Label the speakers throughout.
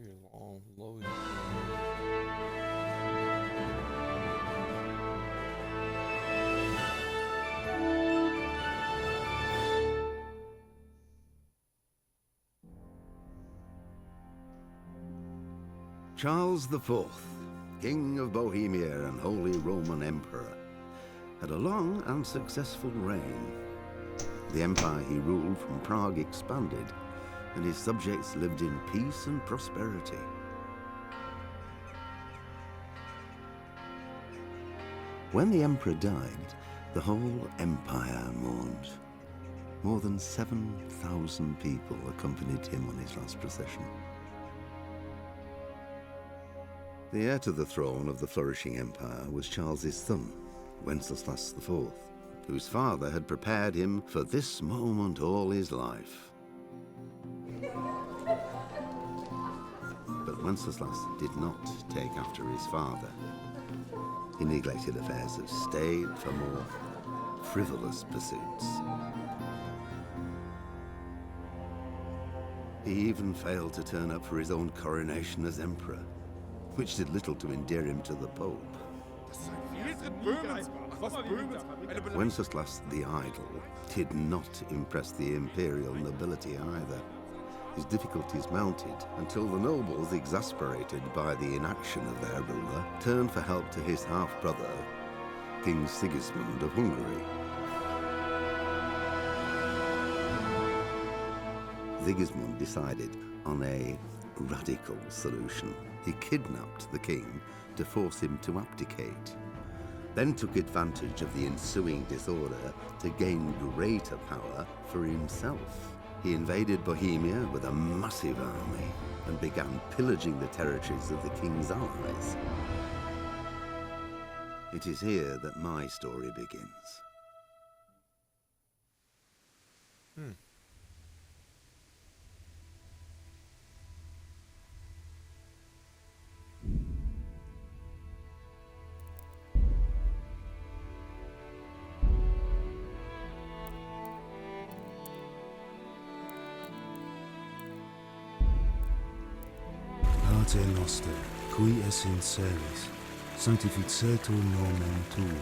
Speaker 1: Very long loading.
Speaker 2: Charles IV, King of Bohemia and Holy Roman Emperor, had a long and successful reign. The empire he ruled from Prague expanded, and his subjects lived in peace and prosperity. When the emperor died, the whole empire mourned. More than 7,000 people accompanied him on his last procession. The heir to the throne of the flourishing empire was Charles's son, Wenceslas IV, whose father had prepared him for this moment all his life. But Wenceslas did not take after his father. He neglected affairs of state for more frivolous pursuits. He even failed to turn up for his own coronation as emperor, which did little to endear him to the Pope. Wenceslas the Idle did not impress the imperial nobility either. His difficulties mounted until the nobles, exasperated by the inaction of their ruler, turned for help to his half-brother, King Sigismund of Hungary. Sigismund decided on a radical solution. He kidnapped the king to force him to abdicate, then took advantage of the ensuing disorder to gain greater power for himself. He invaded Bohemia with a massive army and began pillaging the territories of the king's allies. It is here that my story begins.
Speaker 3: Pater noster, qui es in celis, sanctificetur nomen tuum,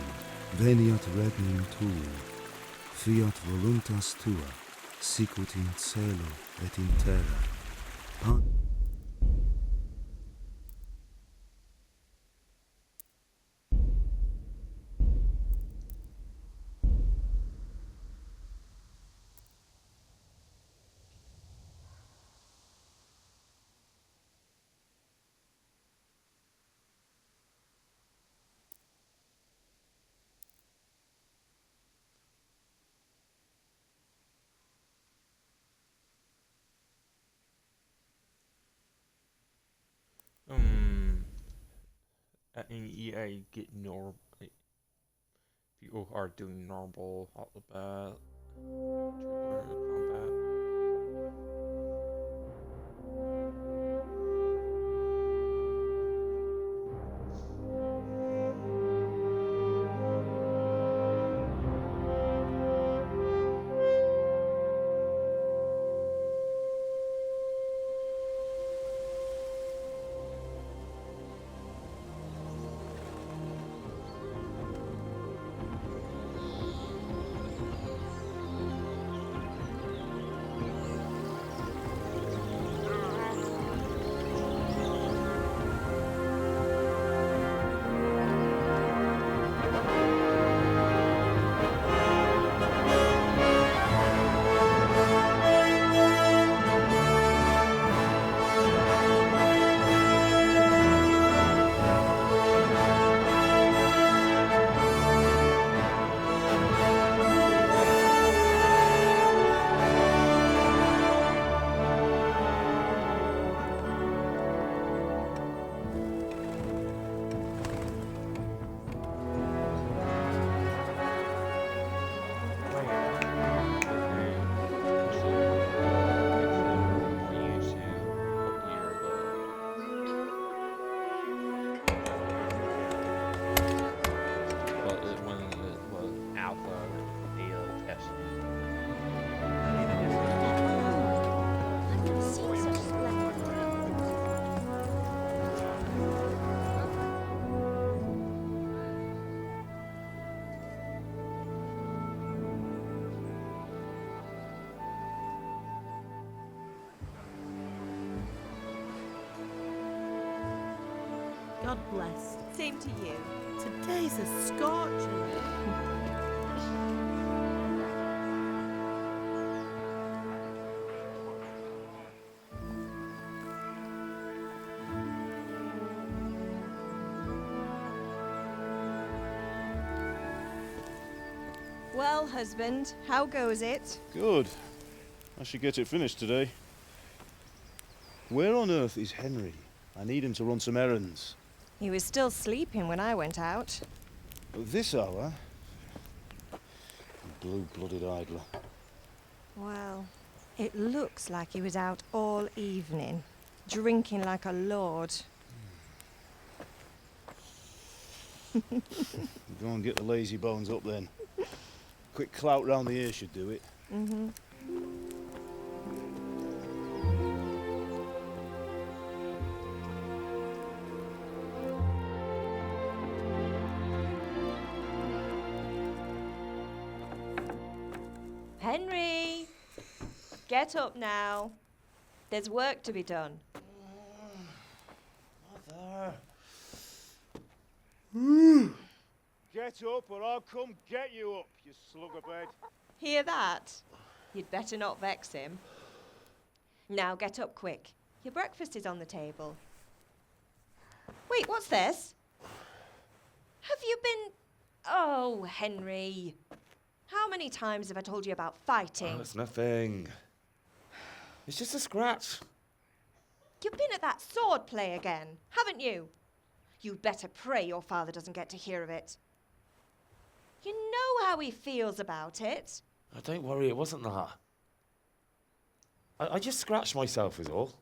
Speaker 3: veniat regnum tuum, fiat voluntas tua, sicut in cielo et in terra.
Speaker 1: In EA, get normal. People are doing normal off the bat. Combat.
Speaker 4: God bless.
Speaker 5: Same to you.
Speaker 4: Today's a scorcher.
Speaker 5: Well, husband, how goes it?
Speaker 6: Good. I should get it finished today. Where on earth is Henry? I need him to run some errands.
Speaker 5: He was still sleeping when I went out.
Speaker 6: At this hour? Blue-blooded idler.
Speaker 5: Well, it looks like he was out all evening, drinking like a lord.
Speaker 6: Go and get the lazy bones up then. Quick clout round the ear should do it.
Speaker 5: Mm-hmm. Henry! Get up now. There's work to be done.
Speaker 6: Mother. Get up or I'll come get you up, you sluggerbed.
Speaker 5: Hear that? You'd better not vex him. Now get up quick. Your breakfast is on the table. Wait, what's this? Have you been... Oh, Henry. How many times have I told you about fighting?
Speaker 1: Oh, it's nothing. It's just a scratch.
Speaker 5: You've been at that sword play again, haven't you? You'd better pray your father doesn't get to hear of it. You know how he feels about it.
Speaker 1: Oh, don't worry, it wasn't that. I just scratched myself is all.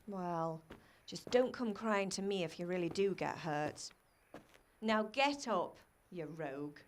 Speaker 5: Well, just don't come crying to me if you really do get hurt. Now get up, you rogue.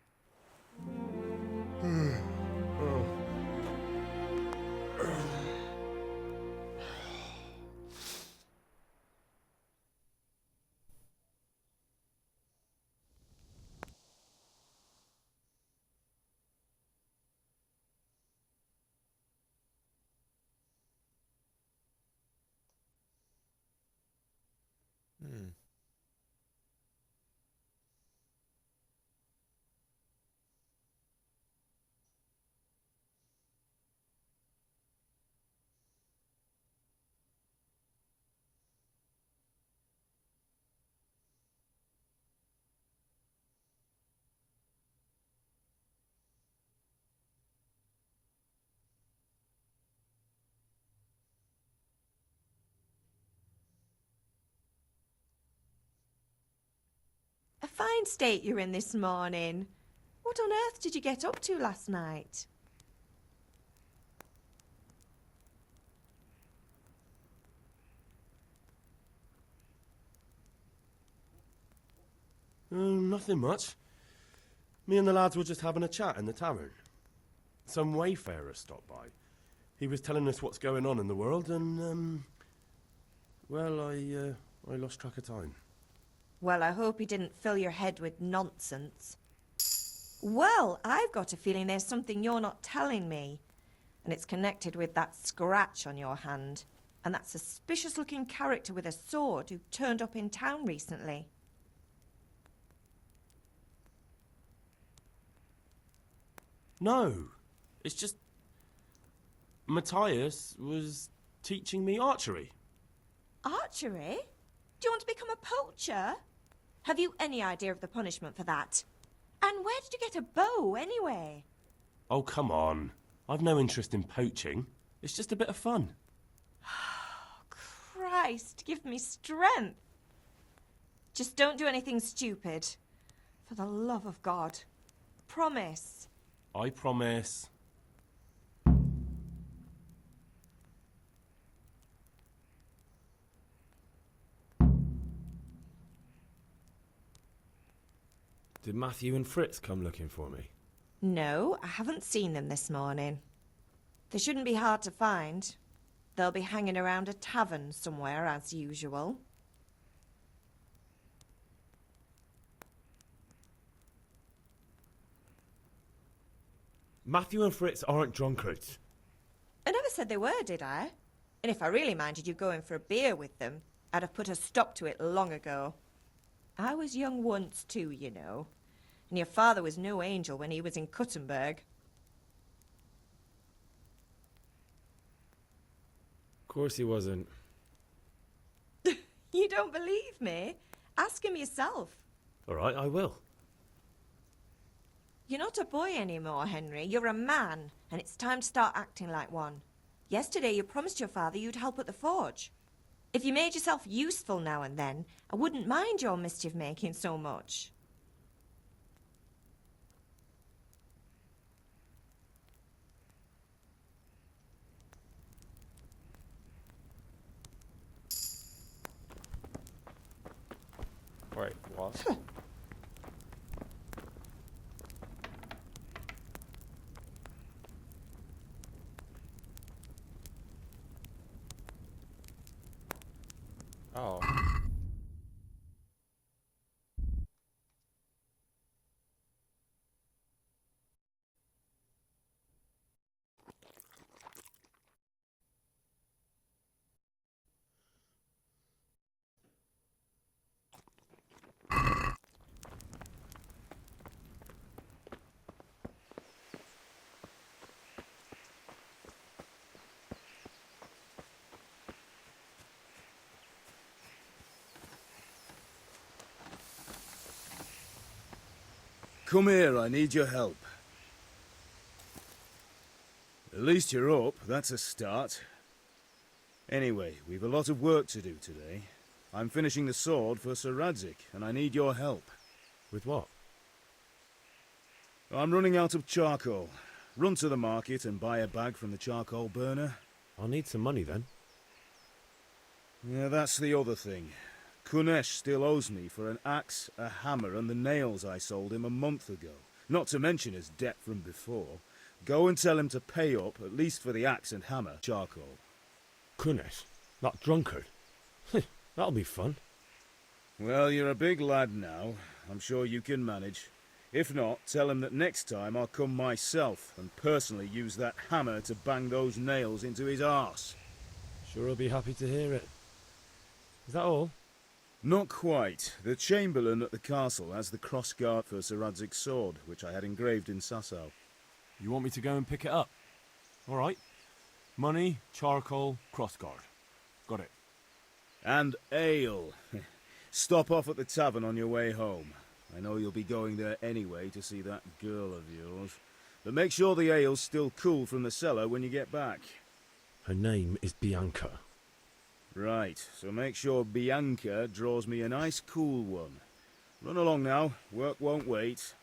Speaker 5: A fine state you're in this morning. What on earth did you get up to last night?
Speaker 7: Nothing much. Me and the lads were just having a chat in the tavern. Some wayfarer stopped by. He was telling us what's going on in the world and, well, I lost track of time.
Speaker 5: Well, I hope he didn't fill your head with nonsense. Well, I've got a feeling there's something you're not telling me. And it's connected with that scratch on your hand. And that suspicious-looking character with a sword who turned up in town recently.
Speaker 7: No, it's just... Matthias was teaching me archery.
Speaker 5: Archery? Do you want to become a poacher? Have you any idea of the punishment for that? And where did you get a bow, anyway?
Speaker 7: Oh, come on. I've no interest in poaching. It's just a bit of fun.
Speaker 5: Christ, give me strength. Just don't do anything stupid. For the love of God. Promise.
Speaker 7: I promise.
Speaker 8: Did Matthew and Fritz come looking for me?
Speaker 5: No, I haven't seen them this morning. They shouldn't be hard to find. They'll be hanging around a tavern somewhere, as usual.
Speaker 8: Matthew and Fritz aren't drunkards.
Speaker 5: I never said they were, did I? And if I really minded you going for a beer with them, I'd have put a stop to it long ago. I was young once too, you know. And your father was no angel when he was in Cuttenberg.
Speaker 8: Of course he wasn't.
Speaker 5: You don't believe me? Ask him yourself.
Speaker 8: All right, I will.
Speaker 5: You're not a boy anymore, Henry. You're a man, and it's time to start acting like one. Yesterday you promised your father you'd help at the forge. If you made yourself useful now and then, I wouldn't mind your mischief-making so much.
Speaker 1: Wait, what? Oh.
Speaker 9: Come here, I need your help. At least you're up, that's a start. Anyway, we've a lot of work to do today. I'm finishing the sword for Sir Radzig, and I need your help.
Speaker 8: With what?
Speaker 9: I'm running out of charcoal. Run to the market and buy a bag from the charcoal burner.
Speaker 8: I'll need some money then.
Speaker 9: Yeah, that's the other thing. Kunesh still owes me for an axe, a hammer, and the nails I sold him a month ago. Not to mention his debt from before. Go and tell him to pay up, at least for the axe and hammer, charcoal.
Speaker 8: Kunesh? That drunkard? That'll be fun.
Speaker 9: Well, you're a big lad now. I'm sure you can manage. If not, tell him that next time I'll come myself and personally use that hammer to bang those nails into his arse.
Speaker 8: Sure, I'll be happy to hear it. Is that all?
Speaker 9: Not quite. The Chamberlain at the castle has the crossguard for Sir Radzig's sword, which I had engraved in Sasau.
Speaker 7: You want me to go and pick it up? All right. Money, charcoal, crossguard. Got it.
Speaker 9: And ale. Stop off at the tavern on your way home. I know you'll be going there anyway to see that girl of yours. But make sure the ale's still cool from the cellar when you get back.
Speaker 8: Her name is Bianca.
Speaker 9: Right, so make sure Bianca draws me a nice cool one. Run along now, work won't wait.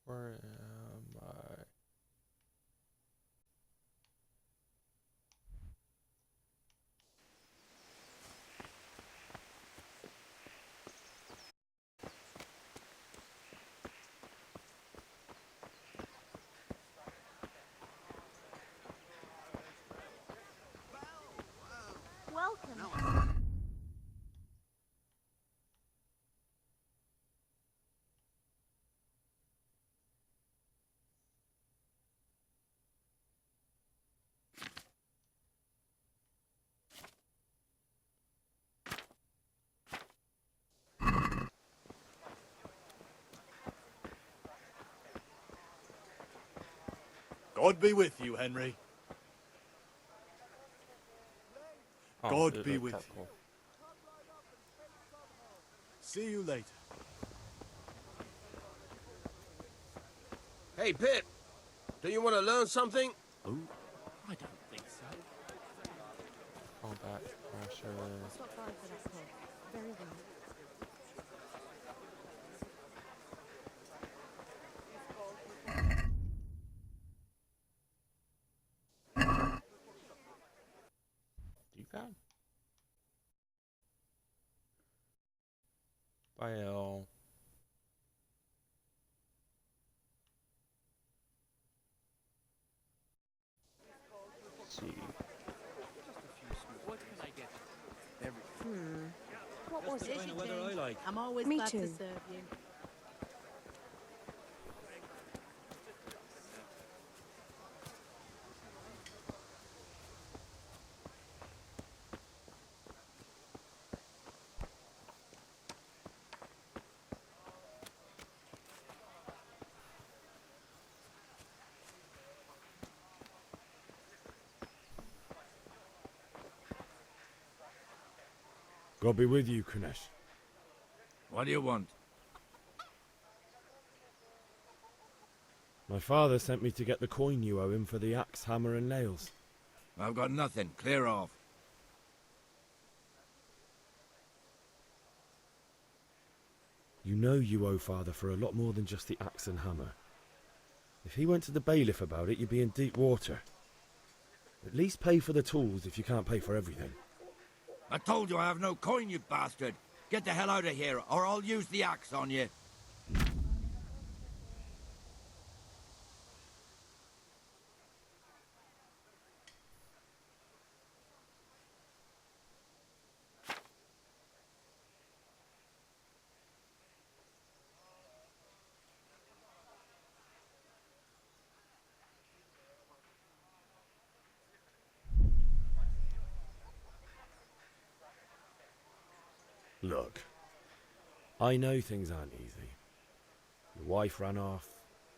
Speaker 1: Where am I?
Speaker 4: Welcome.
Speaker 6: God be with you, Henry.
Speaker 1: Oh,
Speaker 6: God
Speaker 1: it
Speaker 6: be
Speaker 1: looked
Speaker 6: with
Speaker 1: that
Speaker 6: you.
Speaker 1: cool.
Speaker 6: See you later.
Speaker 10: Hey, Pip, do you want to learn something?
Speaker 6: Ooh, I don't think so.
Speaker 1: Combat pressure.
Speaker 4: Stop by for that call. Very well.
Speaker 1: found? Well. Let's see.
Speaker 4: What was it?
Speaker 11: I'm always
Speaker 4: Me
Speaker 11: glad to
Speaker 4: too.
Speaker 11: serve you.
Speaker 8: God be with you, Kunesh.
Speaker 10: What do you want?
Speaker 8: My father sent me to get the coin you owe him for the axe, hammer, and nails.
Speaker 10: I've got nothing. Clear off.
Speaker 8: You know you owe father for a lot more than just the axe and hammer. If he went to the bailiff about it, you'd be in deep water. At least pay for the tools if you can't pay for everything.
Speaker 10: I told you I have no coin, you bastard. Get the hell out of here, or I'll use the axe on you.
Speaker 8: Look, I know things aren't easy. Your wife ran off,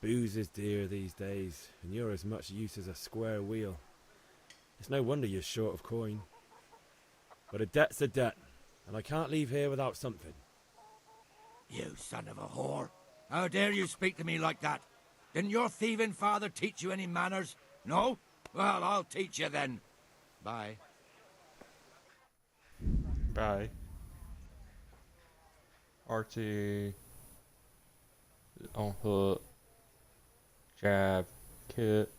Speaker 8: booze is dear these days, and you're as much use as a square wheel. It's no wonder you're short of coin. But a debt's a debt, and I can't leave here without something.
Speaker 10: You son of a whore. How dare you speak to me like that? Didn't your thieving father teach you any manners? No? Well, I'll teach you then. Bye.
Speaker 1: Bye. RT. On hook. Jab. Kit.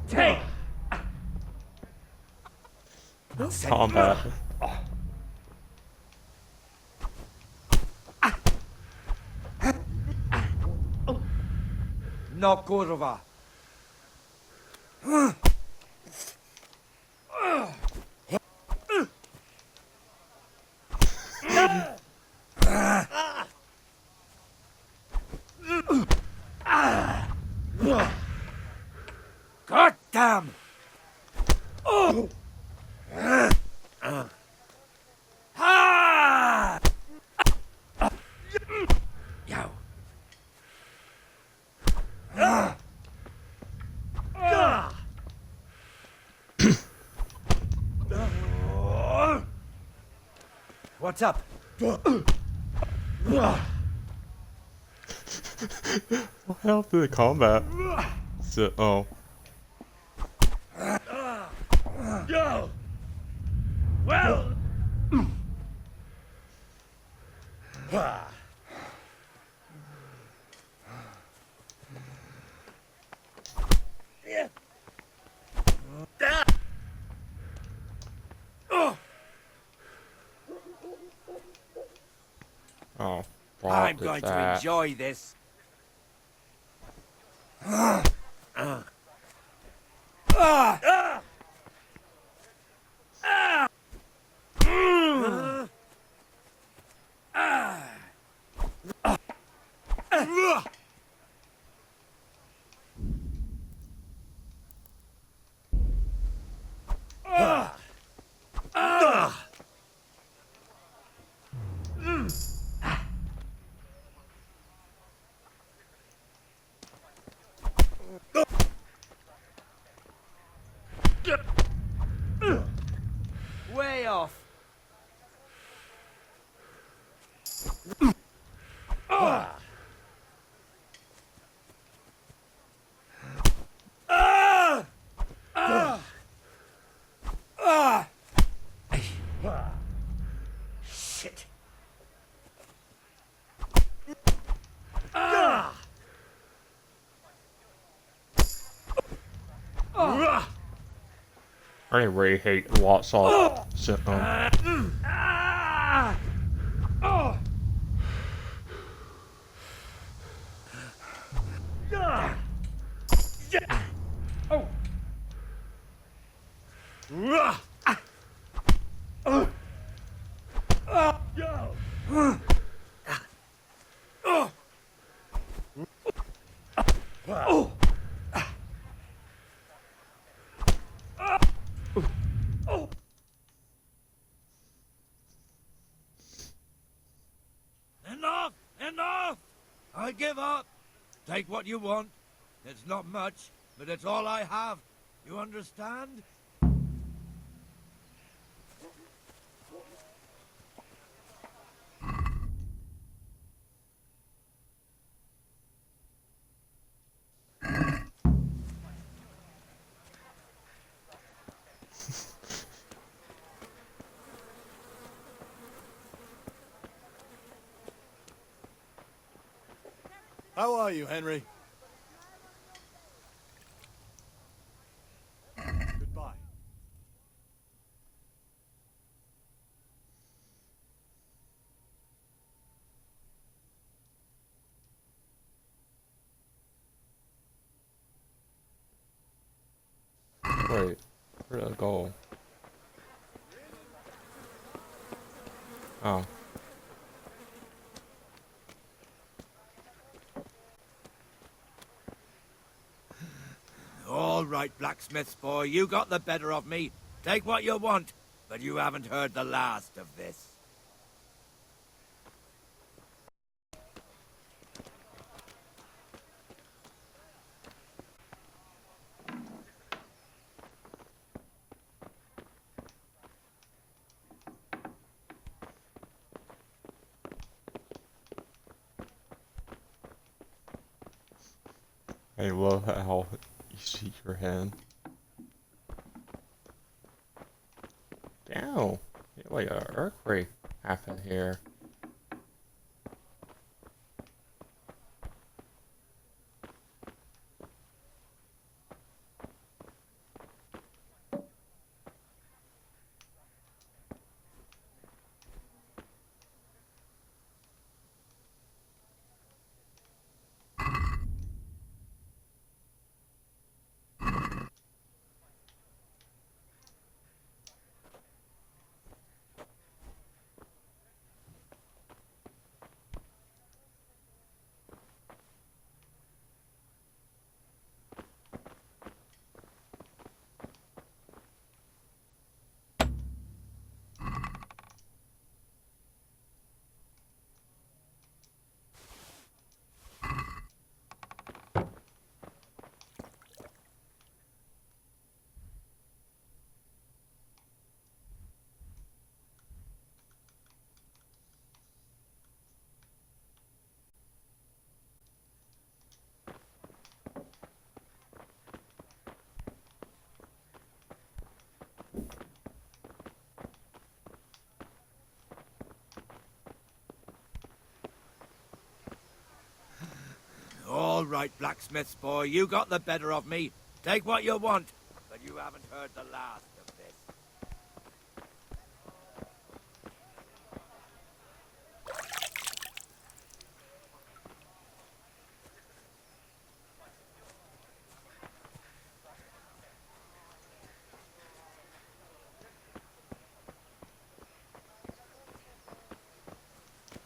Speaker 10: Take!
Speaker 1: Combat.
Speaker 10: No kurwa. God damn! Yow. What's up?
Speaker 1: What happened to the combat? So, oh.
Speaker 10: Yo! Well!
Speaker 1: Oh.
Speaker 10: I'm going to enjoy this. Way off.
Speaker 1: I really hate lots of
Speaker 10: Enough! Enough! I give up. Take what you want. It's not much, but it's all I have. You understand?
Speaker 6: How are you, Henry? Goodbye.
Speaker 1: Wait, where did I go? Oh.
Speaker 10: All right, blacksmith's boy, you got the better of me. Take what you want, but you haven't heard the last of this.
Speaker 1: I love how you see your hand. Damn. Yeah, like an earthquake happened here.
Speaker 10: All right, blacksmith's boy, you got the better of me. Take what you want, but you haven't heard the last of this.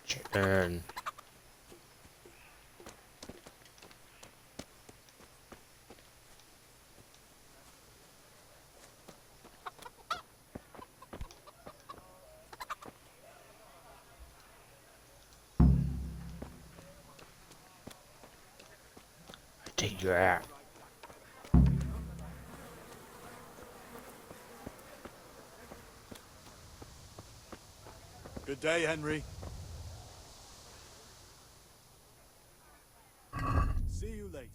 Speaker 1: Chicken. I take your ass.
Speaker 6: Good day, Henry. See you later.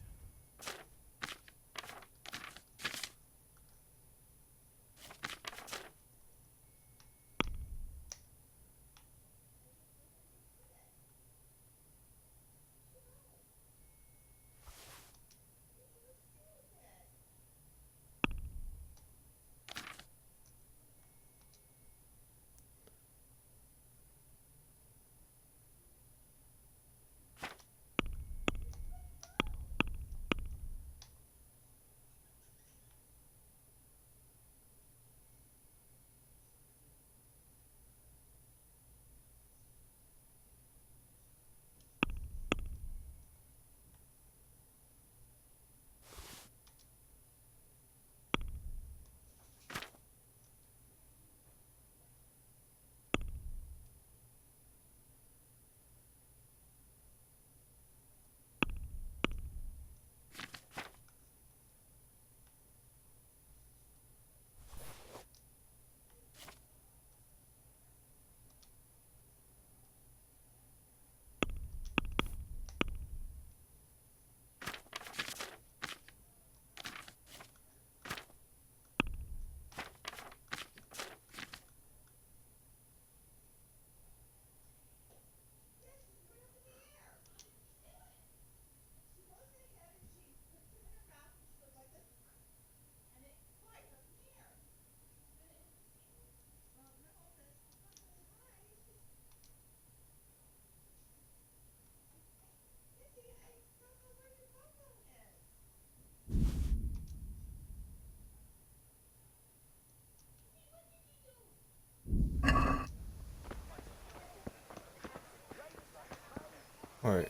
Speaker 1: Wait.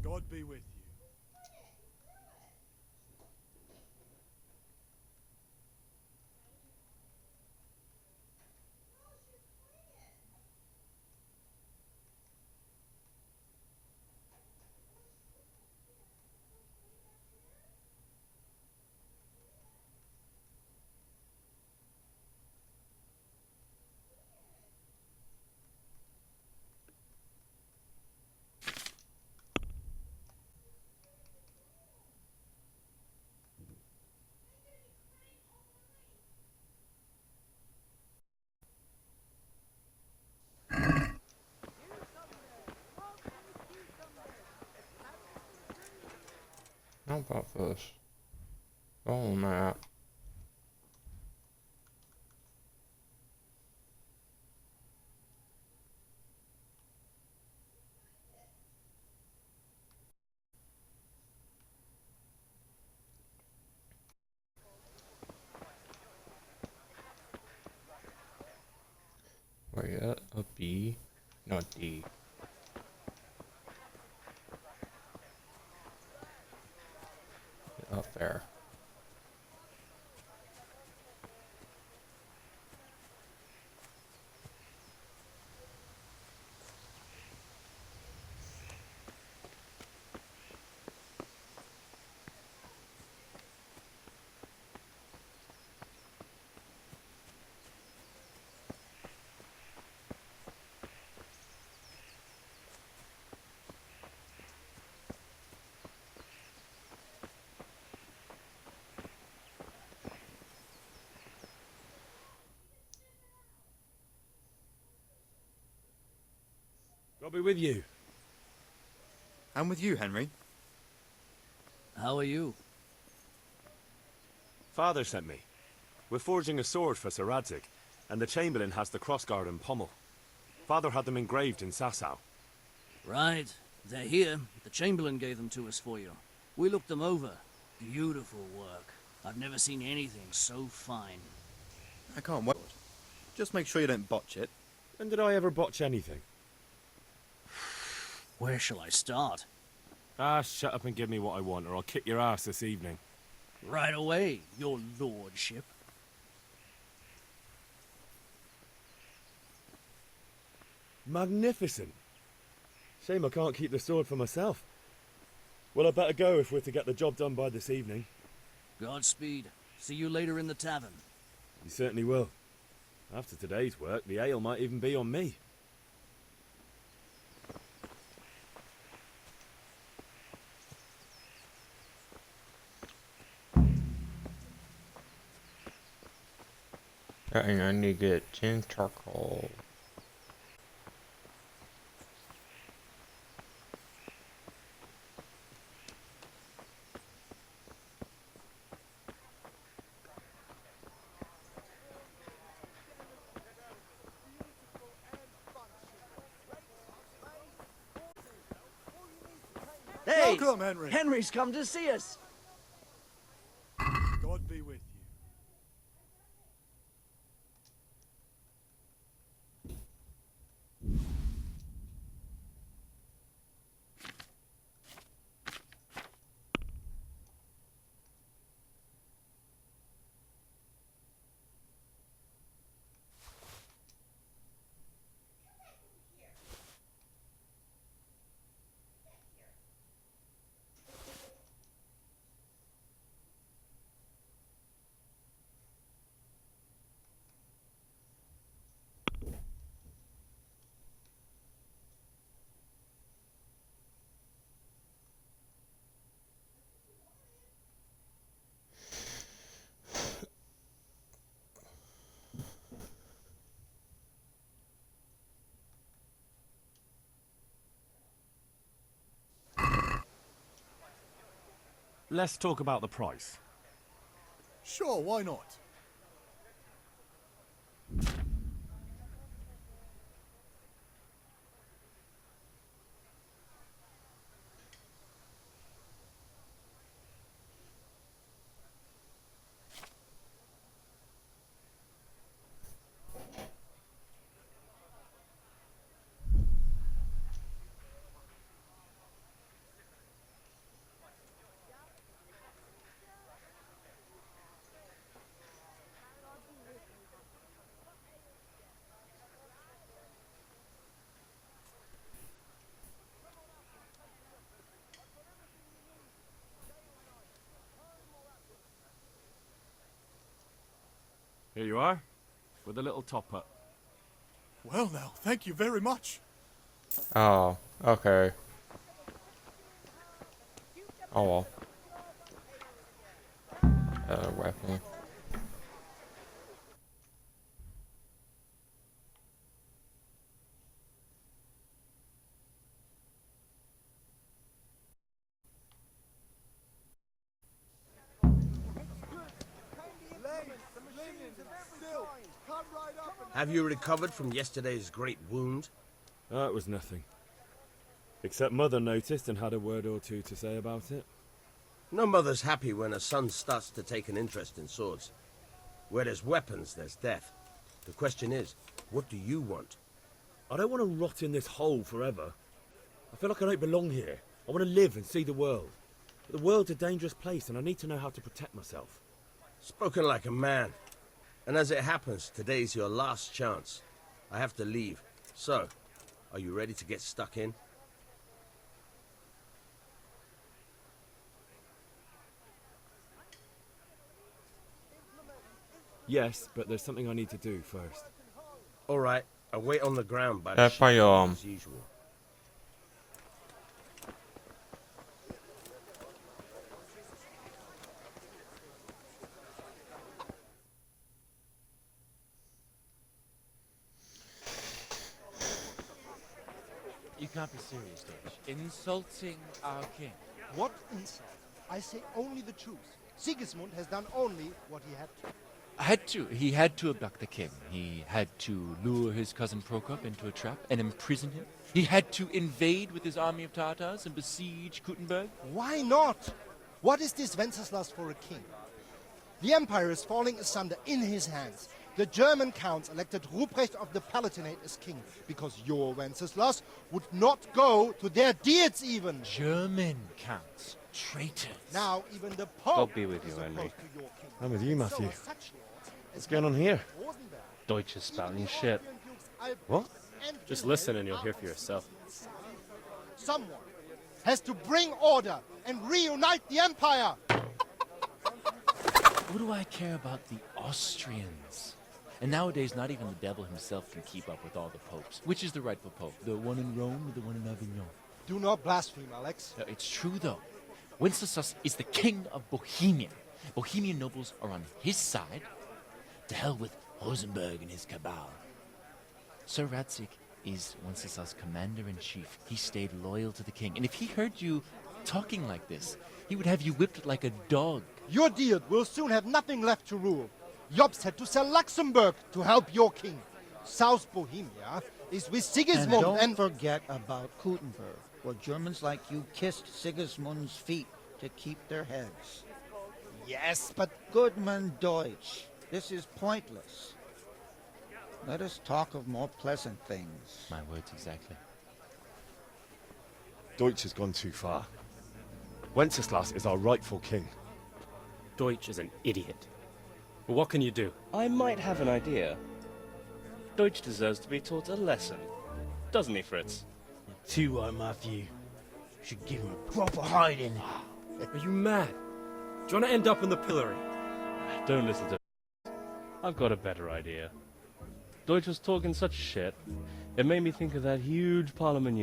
Speaker 6: God be with you.
Speaker 1: How about this? Oh, map. Wait, a B? No, D. Up there.
Speaker 8: God be with you.
Speaker 11: And with you, Henry.
Speaker 12: How are you?
Speaker 8: Father sent me. We're forging a sword for Sir Radzig, and the Chamberlain has the crossguard and pommel. Father had them engraved in Sasau.
Speaker 12: Right. They're here. The Chamberlain gave them to us for you. We looked them over. Beautiful work. I've never seen anything so fine.
Speaker 11: I can't wait. Just make sure you don't botch it.
Speaker 8: When did I ever botch anything?
Speaker 12: Where shall I start?
Speaker 8: Ah, shut up and give me what I want, or I'll kick your ass this evening.
Speaker 12: Right away, your lordship.
Speaker 8: Magnificent. Shame I can't keep the sword for myself. Well, I better go if we're to get the job done by this evening.
Speaker 12: Godspeed. See you later in the tavern.
Speaker 8: You certainly will. After today's work, the ale might even be on me.
Speaker 1: And I need to get 10 charcoal.
Speaker 13: Hey!
Speaker 6: Welcome, Henry.
Speaker 13: Henry's come to see us.
Speaker 6: God be with you.
Speaker 8: Let's talk about the price.
Speaker 6: Sure, why not?
Speaker 8: Here you are, with a little top-up.
Speaker 14: Well now, thank you very much.
Speaker 1: Oh, okay. Oh well. Weapon.
Speaker 15: Have you recovered from yesterday's great wound?
Speaker 8: It was nothing. Except Mother noticed and had a word or two to say about it.
Speaker 15: No mother's happy when a son starts to take an interest in swords. Where there's weapons, there's death. The question is, what do you want?
Speaker 8: I don't want to rot in this hole forever. I feel like I don't belong here. I want to live and see the world. But the world's a dangerous place and I need to know how to protect myself.
Speaker 15: Spoken like a man. And as it happens, today's your last chance. I have to leave. So, are you ready to get stuck in?
Speaker 8: Yes, but there's something I need to do first.
Speaker 15: All right, I'll wait on the ground by the ship as usual.
Speaker 16: You can't be serious, Dutch. Insulting our king.
Speaker 17: What insult? I say only the truth. Sigismund has done only what he had to.
Speaker 16: He had to abduct the king. He had to lure his cousin Prokop into a trap and imprison him. He had to invade with his army of Tartars and besiege Kuttenberg.
Speaker 17: Why not? What is this Wenceslas for a king? The empire is falling asunder in his hands. The German counts elected Ruprecht of the Palatinate as king because your Wenceslas would not go to their deeds even.
Speaker 16: German counts. Traitors.
Speaker 17: Now even the Pope
Speaker 18: God be with you, Henry.
Speaker 8: I'm with you, Matthew. What's going on here?
Speaker 18: Deutsch is spouting shit.
Speaker 8: What?
Speaker 18: Just listen and you'll hear for yourself.
Speaker 17: Someone has to bring order and reunite the empire.
Speaker 16: What do I care about the Austrians? And nowadays, not even the devil himself can keep up with all the popes. Which is the rightful pope? The one in Rome or the one in Avignon?
Speaker 17: Do not blaspheme, Alex.
Speaker 16: No, it's true, though. Wenceslas is the king of Bohemia. Bohemian nobles are on his side. To hell with Rosenberg and his cabal. Sir Radzik is Wenceslas' commander-in-chief. He stayed loyal to the king. And if he heard you talking like this, he would have you whipped like a dog.
Speaker 17: Your deed will soon have nothing left to rule. Jobst had to sell Luxembourg to help your king. South Bohemia is with Sigismund
Speaker 19: and don't forget about Kuttenberg, where Germans like you kissed Sigismund's feet to keep their heads.
Speaker 17: Yes, but...
Speaker 19: Goodman Deutsch, this is pointless. Let us talk of more pleasant things.
Speaker 16: My words exactly.
Speaker 8: Deutsch has gone too far. Wenceslas is our rightful king.
Speaker 18: Deutsch is an idiot. But what can you do? I might have an idea. Deutsch deserves to be taught a lesson. Doesn't he, Fritz?
Speaker 12: Too right, Matthew. Should give him a proper hiding.
Speaker 18: Are you mad? Do you want to end up in the pillory? Don't listen to I've got a better idea. Deutsch was talking such shit, it made me think of that huge parliament.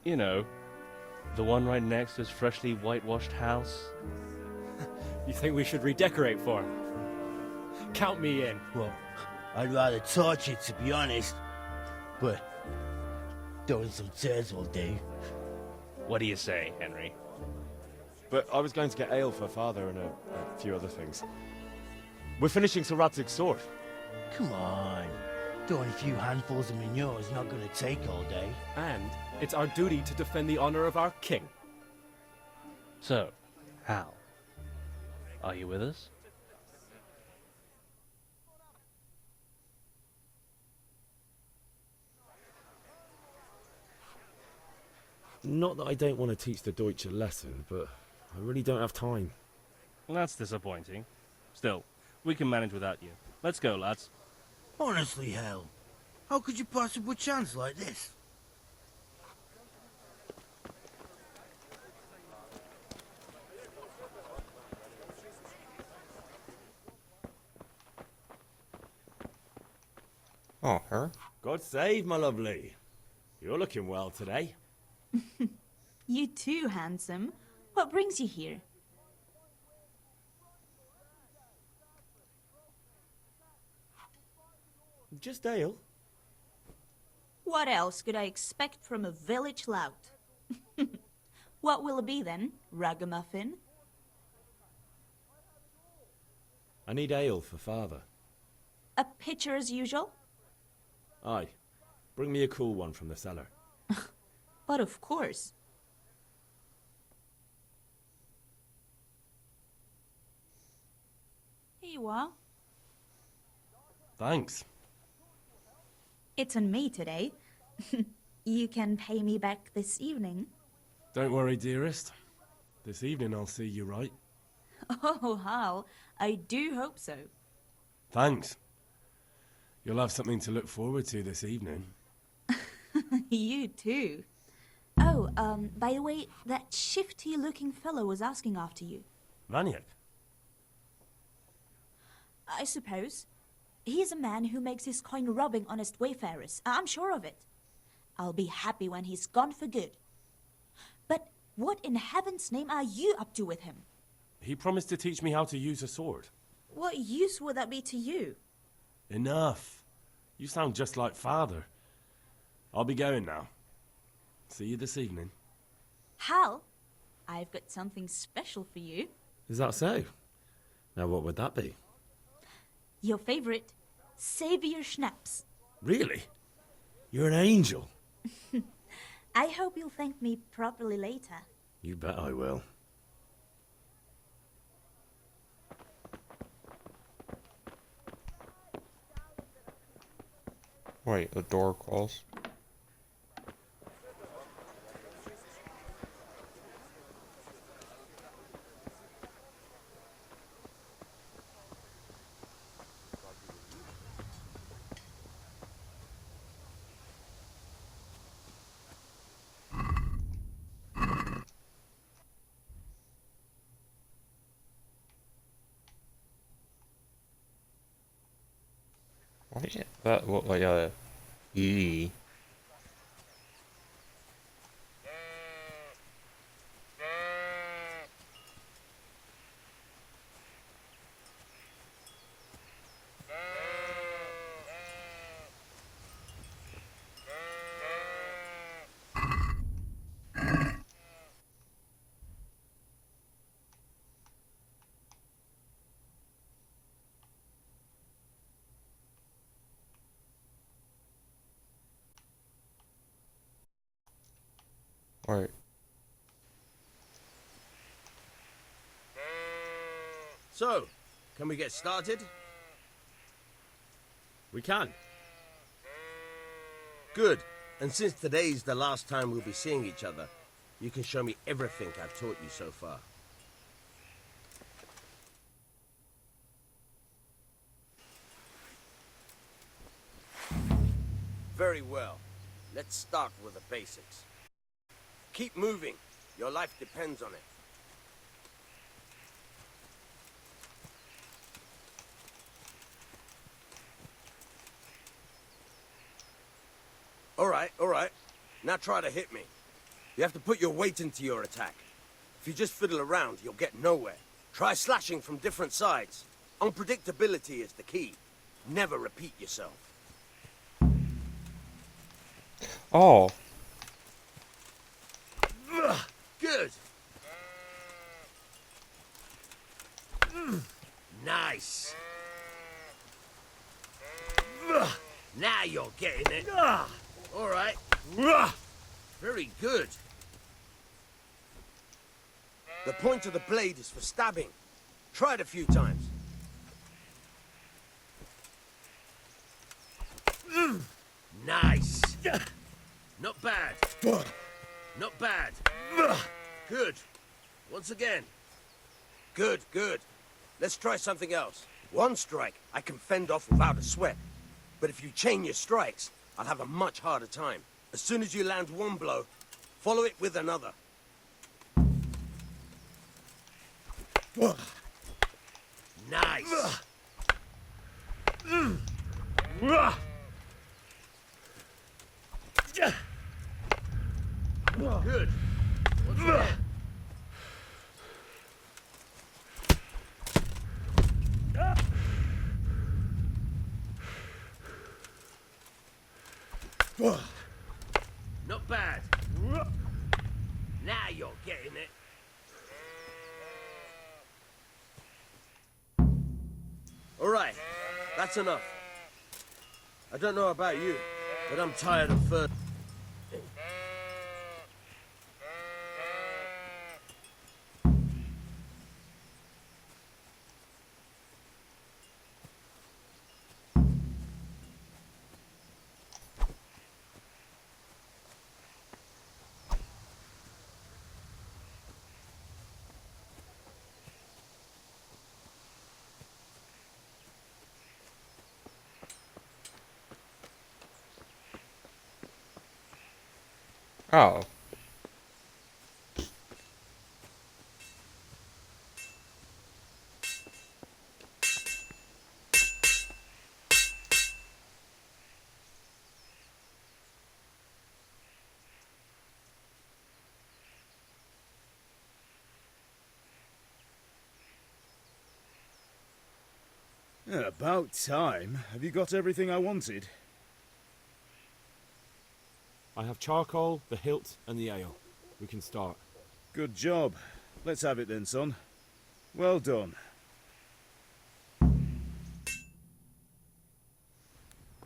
Speaker 18: You know, the one right next to his freshly whitewashed house. You think we should redecorate for him? Count me in.
Speaker 12: Well, I'd rather torch it, to be honest. But throwing some tears will do.
Speaker 18: What do you say, Henry?
Speaker 8: But I was going to get ale for Father and a few other things. We're finishing Sir Radzig's sword.
Speaker 12: Come on. Throwing a few handfuls of manure is not going to take all day.
Speaker 18: And it's our duty to defend the honor of our king. So, Hal, are you with us?
Speaker 8: Not that I don't want to teach the Deutsch a lesson, but I really don't have time.
Speaker 18: Well, that's disappointing. Still, we can manage without you. Let's go, lads.
Speaker 12: Honestly, Hal, how could you possibly chance like this?
Speaker 1: Oh, her?
Speaker 8: God save, my lovely. You're looking well today.
Speaker 20: You too, handsome. What brings you here?
Speaker 8: Just ale.
Speaker 20: What else could I expect from a village lout? What will it be then, ragamuffin?
Speaker 8: I need ale for father.
Speaker 20: A pitcher as usual?
Speaker 8: Aye. Bring me a cool one from the cellar.
Speaker 20: But of course. Here you are.
Speaker 7: Thanks.
Speaker 20: It's on me today. You can pay me back this evening.
Speaker 7: Don't worry, dearest. This evening I'll see you right.
Speaker 20: Oh, how? I do hope so.
Speaker 7: Thanks. You'll have something to look forward to this evening.
Speaker 20: You too. Oh, by the way, that shifty-looking fellow was asking after you.
Speaker 7: Vaniak?
Speaker 20: I suppose. He's a man who makes his coin robbing honest wayfarers. I'm sure of it. I'll be happy when he's gone for good. But what in heaven's name are you up to with him?
Speaker 7: He promised to teach me how to use a sword.
Speaker 20: What use would that be to you?
Speaker 7: Enough. You sound just like father. I'll be going now. See you this evening.
Speaker 20: Hal, I've got something special for you.
Speaker 8: Is that so? Now what would that be?
Speaker 20: Your favorite, Savior Schnapps.
Speaker 8: Really? You're an angel.
Speaker 20: I hope you'll thank me properly later.
Speaker 8: You bet I will.
Speaker 1: Wait, the door calls. Why does that look like a E? Right.
Speaker 15: So, can we get started?
Speaker 8: We can.
Speaker 15: Good. And since today's the last time we'll be seeing each other, you can show me everything I've taught you so far. Very well. Let's start with the basics. Keep moving. Your life depends on it. All right. Now try to hit me. You have to put your weight into your attack. If you just fiddle around, you'll get nowhere. Try slashing from different sides. Unpredictability is the key. Never repeat yourself.
Speaker 1: Oh.
Speaker 15: Good. Nice. Now you're getting it. All right. Very good. The point of the blade is for stabbing. Try it a few times. Nice. Not bad. Not bad. Good. Once again. Good. Let's try something else. One strike I can fend off without a sweat. But if you chain your strikes, I'll have a much harder time. As soon as you land one blow, follow it with another. Nice. Good. Once again. Not bad. Now you're getting it. All right, that's enough. I don't know about you, but I'm tired of fur.
Speaker 1: Oh.
Speaker 9: Yeah, about time. Have you got everything I wanted?
Speaker 8: I have charcoal, the hilt, and the ale. We can start.
Speaker 9: Good job. Let's have it then, son. Well done.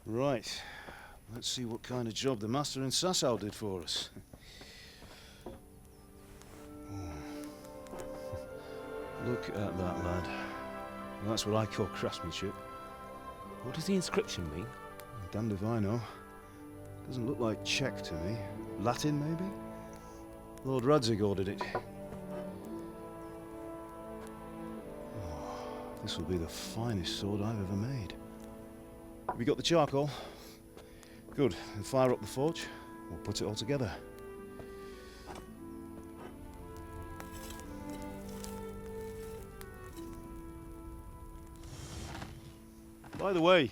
Speaker 9: Right. Let's see what kind of job the master in Sasau did for us. Look at that, lad. Well, that's what I call craftsmanship.
Speaker 8: What does the inscription mean?
Speaker 9: Damned if I know. Doesn't look like Czech to me. Latin, maybe? Lord Radzig ordered it. Oh, this will be the finest sword I've ever made. Have you got the charcoal? Good. Then fire up the forge. We'll put it all together. By the way,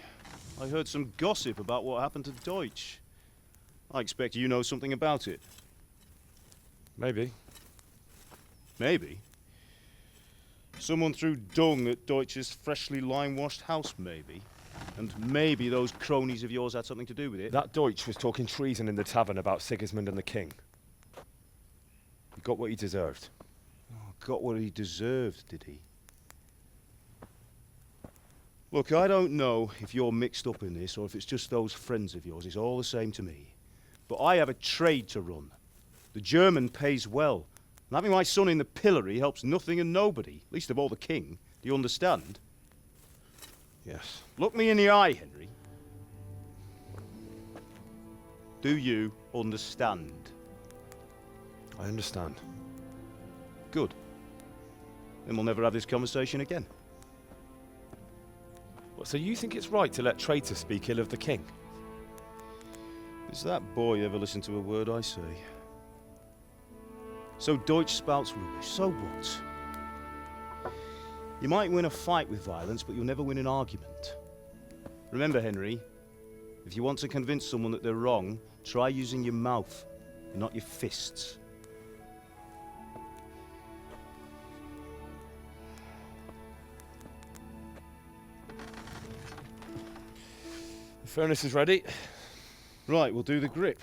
Speaker 9: I heard some gossip about what happened to Deutsch. I expect you know something about it.
Speaker 8: Maybe.
Speaker 9: Maybe? Someone threw dung at Deutsch's freshly lime-washed house, maybe? And maybe those cronies of yours had something to do with it?
Speaker 8: That Deutsch was talking treason in the tavern about Sigismund and the king. He got what he deserved.
Speaker 9: Oh, got what he deserved, did he? Look, I don't know if you're mixed up in this or if it's just those friends of yours. It's all the same to me. But I have a trade to run. The German pays well. And having my son in the pillory helps nothing and nobody, least of all the king. Do you understand?
Speaker 8: Yes.
Speaker 9: Look me in the eye, Henry. Do you understand?
Speaker 8: I understand.
Speaker 9: Good. Then we'll never have this conversation again.
Speaker 8: What, so you think it's right to let traitors speak ill of the king?
Speaker 9: Does that boy ever listen to a word I say? So Deutsch spouts rubbish. So what? You might win a fight with violence, but you'll never win an argument. Remember, Henry, if you want to convince someone that they're wrong, try using your mouth, not your fists.
Speaker 8: The furnace is ready.
Speaker 9: Right, we'll do the grip.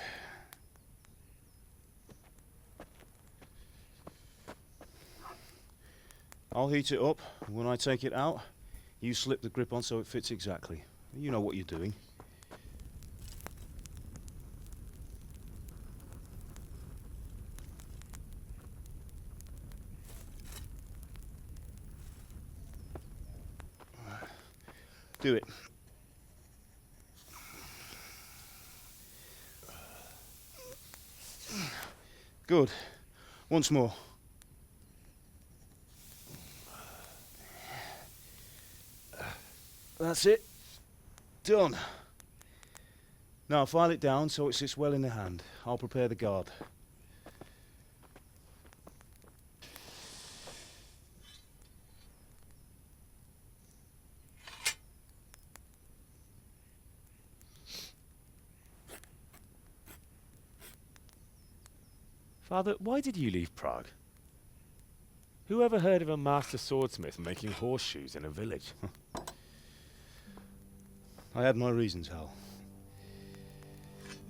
Speaker 9: I'll heat it up, and when I take it out, you slip the grip on so it fits exactly. You know what you're doing. Do it. Good. Once more. That's it. Done. Now file it down so it sits well in the hand. I'll prepare the guard.
Speaker 8: Father, why did you leave Prague? Who ever heard of a master swordsmith making horseshoes in a village?
Speaker 9: I had my reasons, Hal.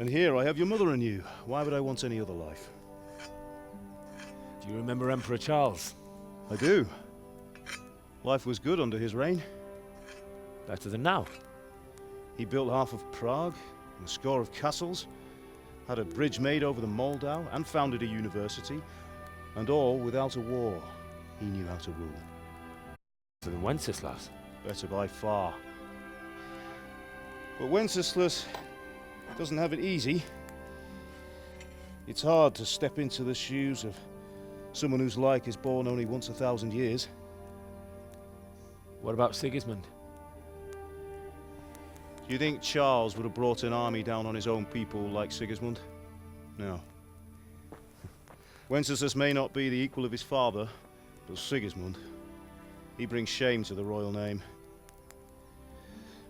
Speaker 9: And here I have your mother and you. Why would I want any other life?
Speaker 8: Do you remember Emperor Charles?
Speaker 9: I do. Life was good under his reign.
Speaker 8: Better than now.
Speaker 9: He built half of Prague, and a score of castles, had a bridge made over the Moldau, and founded a university, and all without a war. He knew how to rule.
Speaker 8: Better than Wenceslas?
Speaker 9: Better by far. But Wenceslas doesn't have it easy. It's hard to step into the shoes of someone whose like is born only once 1,000 years.
Speaker 8: What about Sigismund?
Speaker 9: Do you think Charles would have brought an army down on his own people like Sigismund? No. Wenceslas may not be the equal of his father, but Sigismund, he brings shame to the royal name.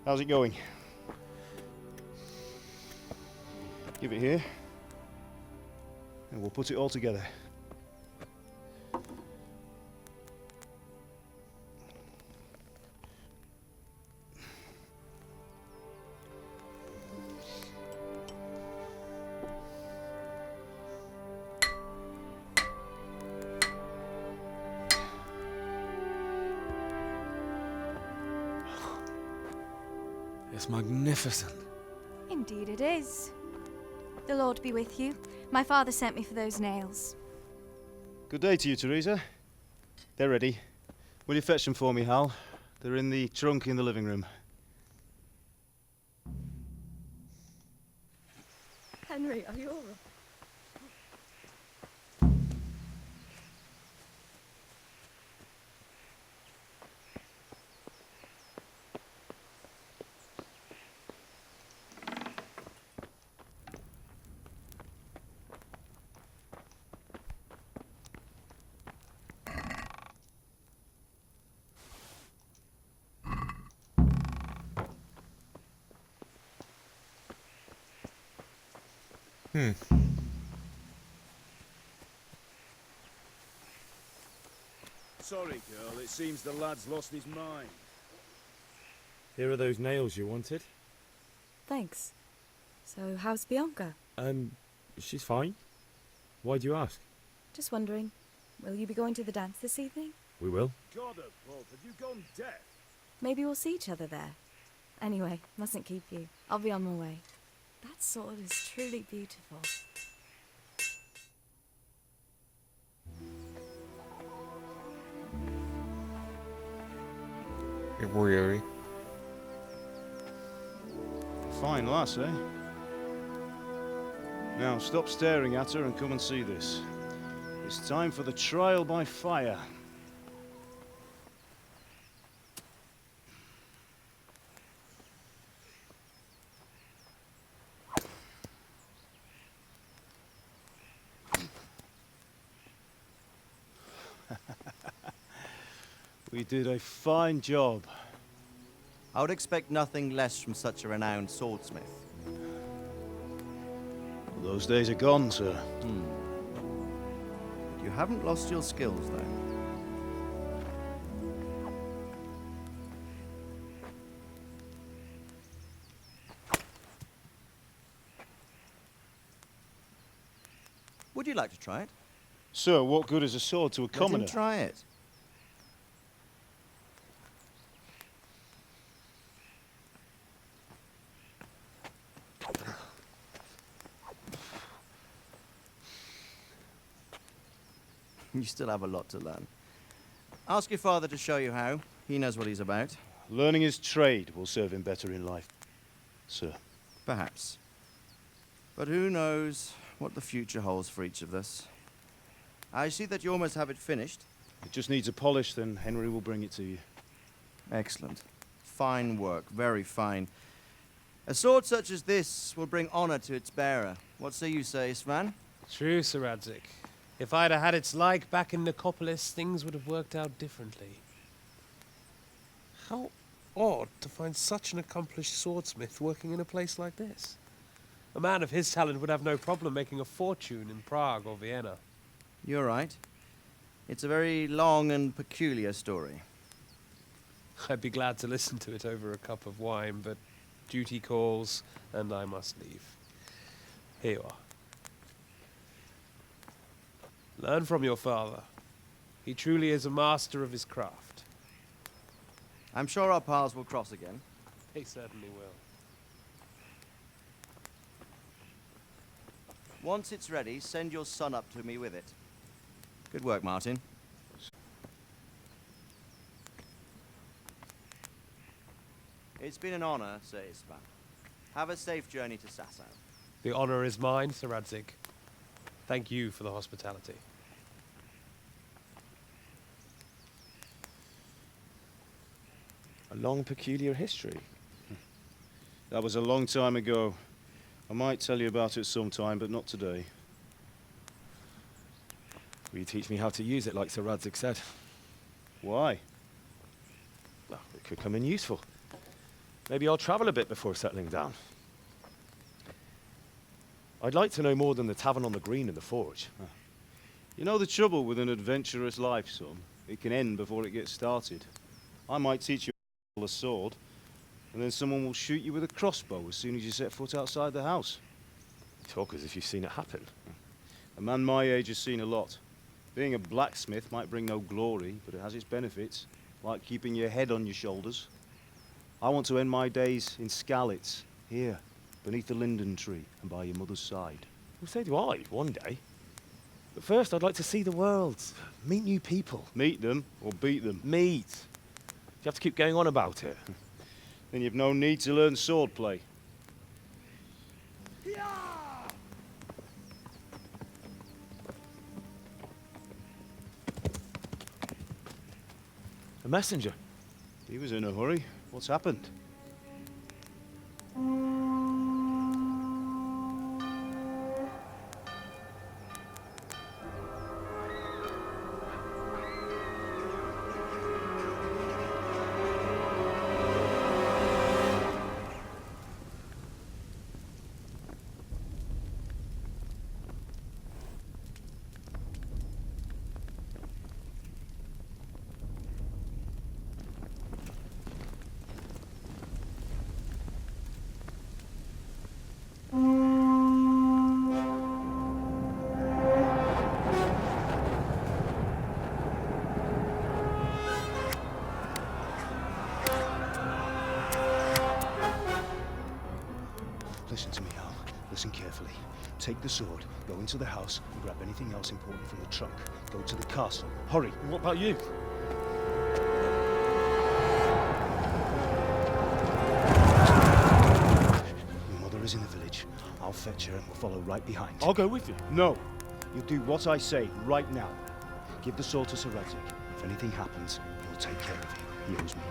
Speaker 9: How's it going? Give it here, and we'll put it all together.
Speaker 8: It's magnificent.
Speaker 21: Indeed it is. The Lord be with you. My father sent me for those nails.
Speaker 9: Good day to you, Teresa. They're ready. Will you fetch them for me, Hal? They're in the trunk in the living room.
Speaker 21: Henry, are you all right?
Speaker 9: Sorry, girl. It seems the lad's lost his mind.
Speaker 8: Here are those nails you wanted.
Speaker 22: Thanks. So, how's Bianca?
Speaker 8: She's fine. Why do you ask?
Speaker 22: Just wondering, will you be going to the dance this evening?
Speaker 8: We will.
Speaker 9: God above, have you gone deaf?
Speaker 22: Maybe we'll see each other there. Anyway, mustn't keep you. I'll be on my way. That sword is truly beautiful.
Speaker 1: Really?
Speaker 9: Fine lass, eh? Now, stop staring at her and come and see this. It's time for the trial by fire. We did a fine job.
Speaker 11: I would expect nothing less from such a renowned swordsmith.
Speaker 9: Well, those days are gone, sir.
Speaker 11: You haven't lost your skills, though. Would you like to try it?
Speaker 9: Sir, what good is a sword to a commoner?
Speaker 11: Let him try it. You still have a lot to learn. Ask your father to show you how. He knows what he's about.
Speaker 9: Learning his trade will serve him better in life, sir.
Speaker 11: Perhaps. But who knows what the future holds for each of us. I see that you almost have it finished.
Speaker 9: It just needs a polish, then Henry will bring it to you.
Speaker 11: Excellent. Fine work, very fine. A sword such as this will bring honor to its bearer. What say you, Svan?
Speaker 23: True, Sir Radzik. If I'd have had its like back in Nicopolis, things would have worked out differently. How odd to find such an accomplished swordsmith working in a place like this. A man of his talent would have no problem making a fortune in Prague or Vienna.
Speaker 11: You're right. It's a very long and peculiar story.
Speaker 23: I'd be glad to listen to it over a cup of wine, but duty calls, and I must leave. Here you are. Learn from your father. He truly is a master of his craft.
Speaker 11: I'm sure our paths will cross again.
Speaker 23: He certainly will.
Speaker 11: Once it's ready, send your son up to me with it. Good work, Martin. It's been an honor, Sir Istvan. Have a safe journey to Sasau.
Speaker 23: The honor is mine, Sir Radzig. Thank you for the hospitality.
Speaker 8: A long, peculiar history.
Speaker 9: That was a long time ago. I might tell you about it sometime, but not today.
Speaker 8: Will you teach me how to use it, like Sir Radzig said?
Speaker 9: Why?
Speaker 8: Well, it could come in useful. Maybe I'll travel a bit before settling down. I'd like to know more than the tavern on the green and the forge.
Speaker 9: You know the trouble with an adventurous life, son? It can end before it gets started. I might teach you a sword, and then someone will shoot you with a crossbow as soon as you set foot outside the house.
Speaker 8: You talk as if you've seen it happen.
Speaker 9: A man my age has seen a lot. Being a blacksmith might bring no glory, but it has its benefits, like keeping your head on your shoulders. I want to end my days in Skalitz, here, beneath the linden tree and by your mother's side.
Speaker 8: Well, so do I, one day. But first, I'd like to see the world, meet new people.
Speaker 9: Meet them or beat them?
Speaker 8: Meet. You have to keep going on about it.
Speaker 9: Then you've no need to learn swordplay.
Speaker 8: A messenger.
Speaker 9: He was in a hurry. What's happened? Listen to me, Al. Listen carefully. Take the sword, go into the house, and grab anything else important from the trunk. Go to the castle. Hurry.
Speaker 8: What about you?
Speaker 9: Your mother is in the village. I'll fetch her and we'll follow right behind.
Speaker 8: I'll go with you.
Speaker 9: No. You'll do what I say right now. Give the sword to Sir Radzig. If anything happens, he'll take care of you. He owes me.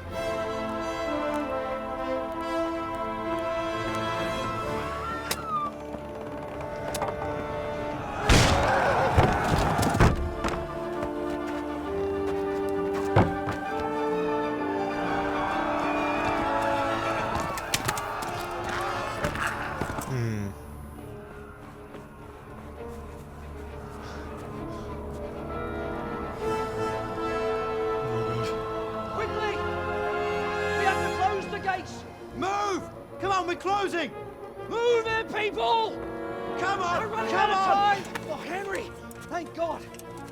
Speaker 10: Closing! Move it, people! Come on!
Speaker 13: We're running
Speaker 10: come
Speaker 13: out of
Speaker 10: on!
Speaker 13: time! Oh, Henry! Thank God!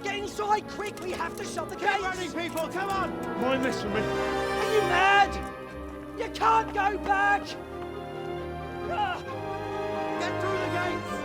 Speaker 13: Get inside quick! We have to shut the gates!
Speaker 10: Get running, people! Come on!
Speaker 8: Mind this for me.
Speaker 13: Are you mad? You can't go back! Ah.
Speaker 10: Get through the gates!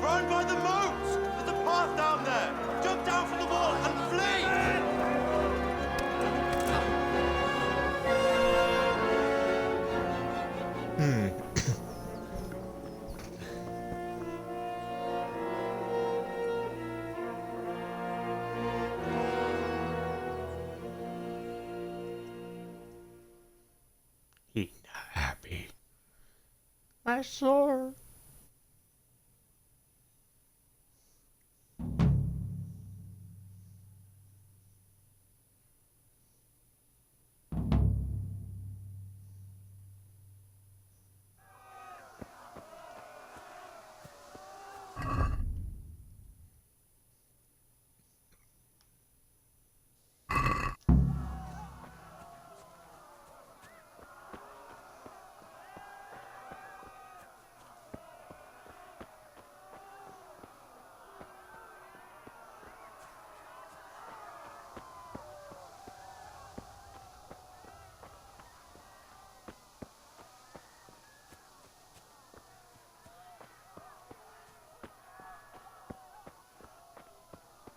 Speaker 11: Round by the moat! There's a path down there! Jump down from the wall and flee!
Speaker 1: He not happy. My sword.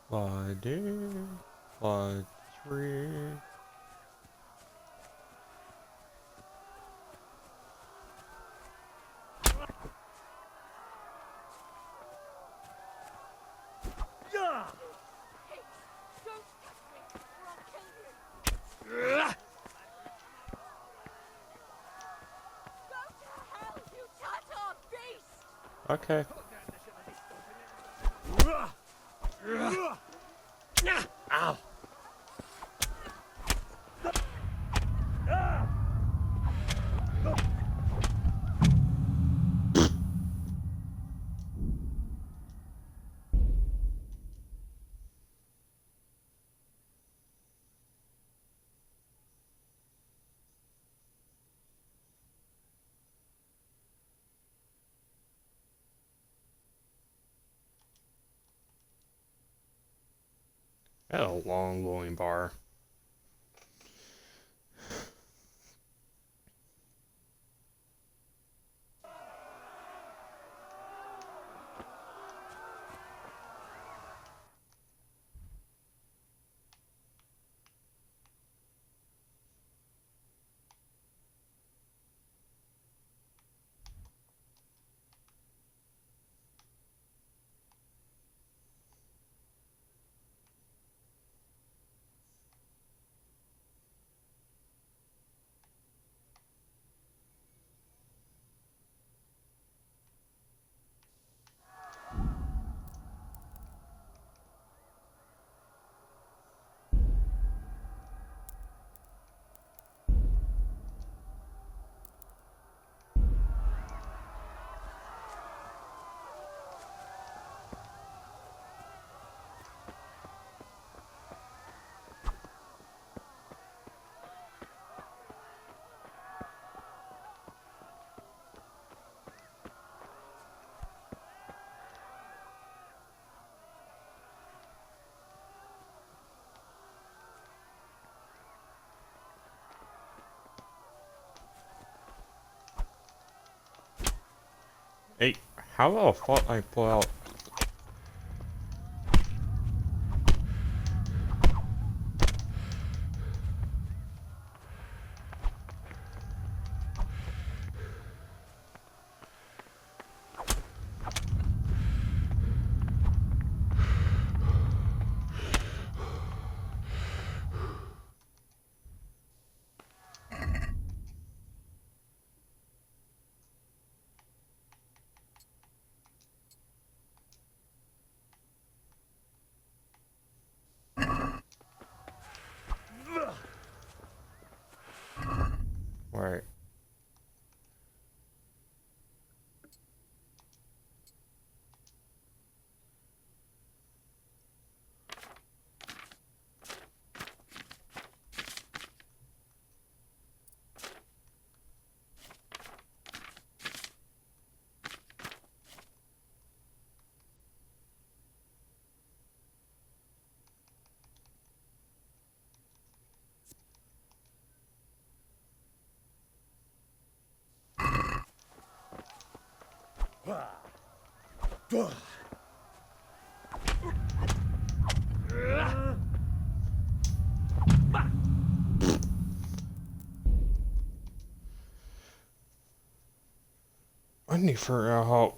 Speaker 1: One, two, 1, 3. Okay.
Speaker 11: Ow!
Speaker 1: That's a long loading bar. Hey, how the fuck I pull out? Right. I need to figure out how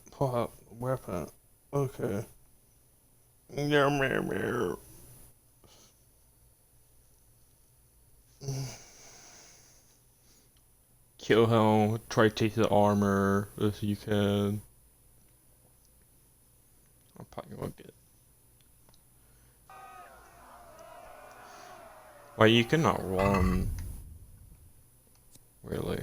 Speaker 1: to pull out the weapon. Okay. Yeah, man. Kill him, try to take the armor if you can. I'll probably won't get. Well, you cannot run. Really.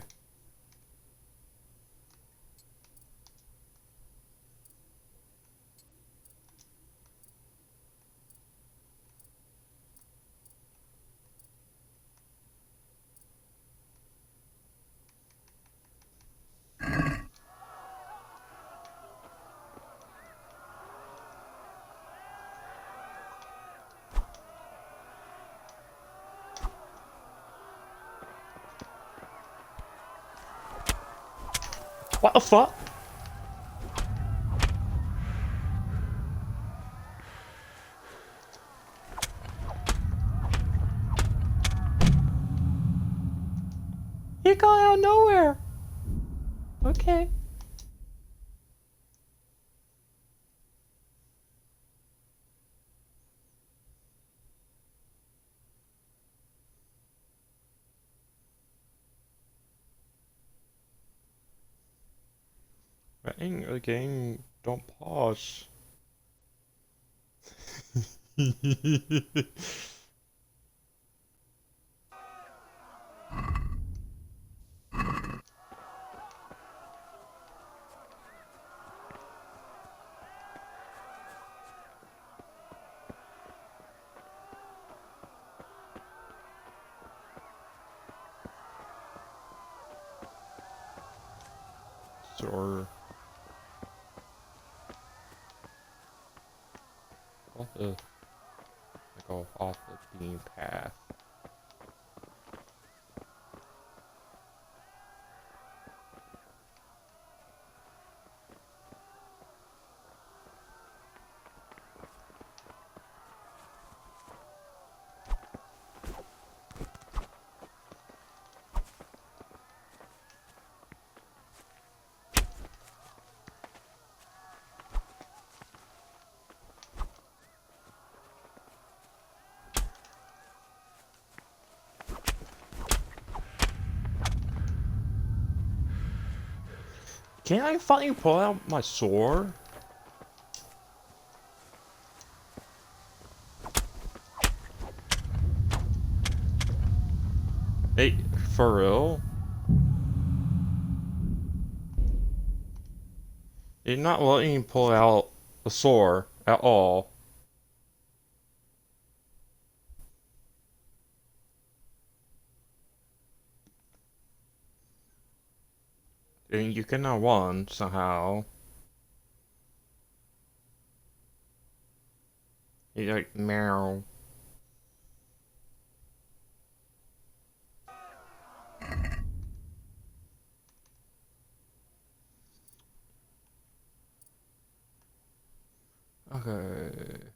Speaker 1: What the fuck? You got out of nowhere. Okay. The game don't pause. Or off the go off the beam path. Can I finally pull out my sword? Hey, for real? You're not letting me pull out the sword at all. And you cannot run somehow. You're like, meow. Okay.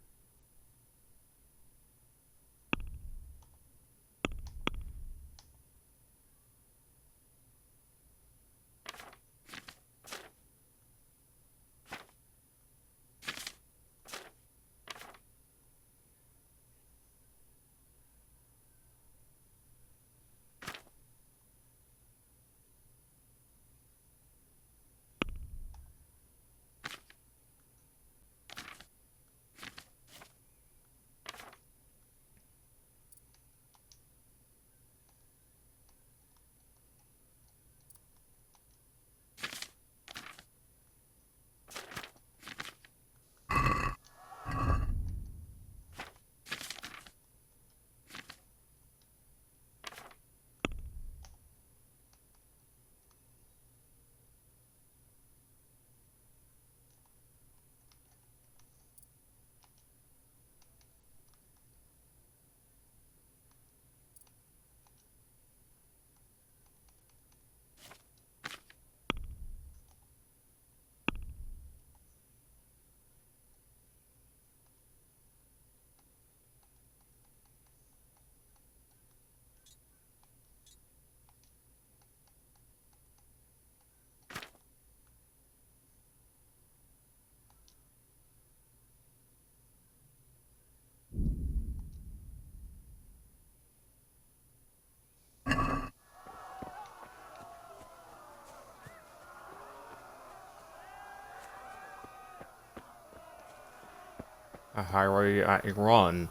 Speaker 1: How are you at run?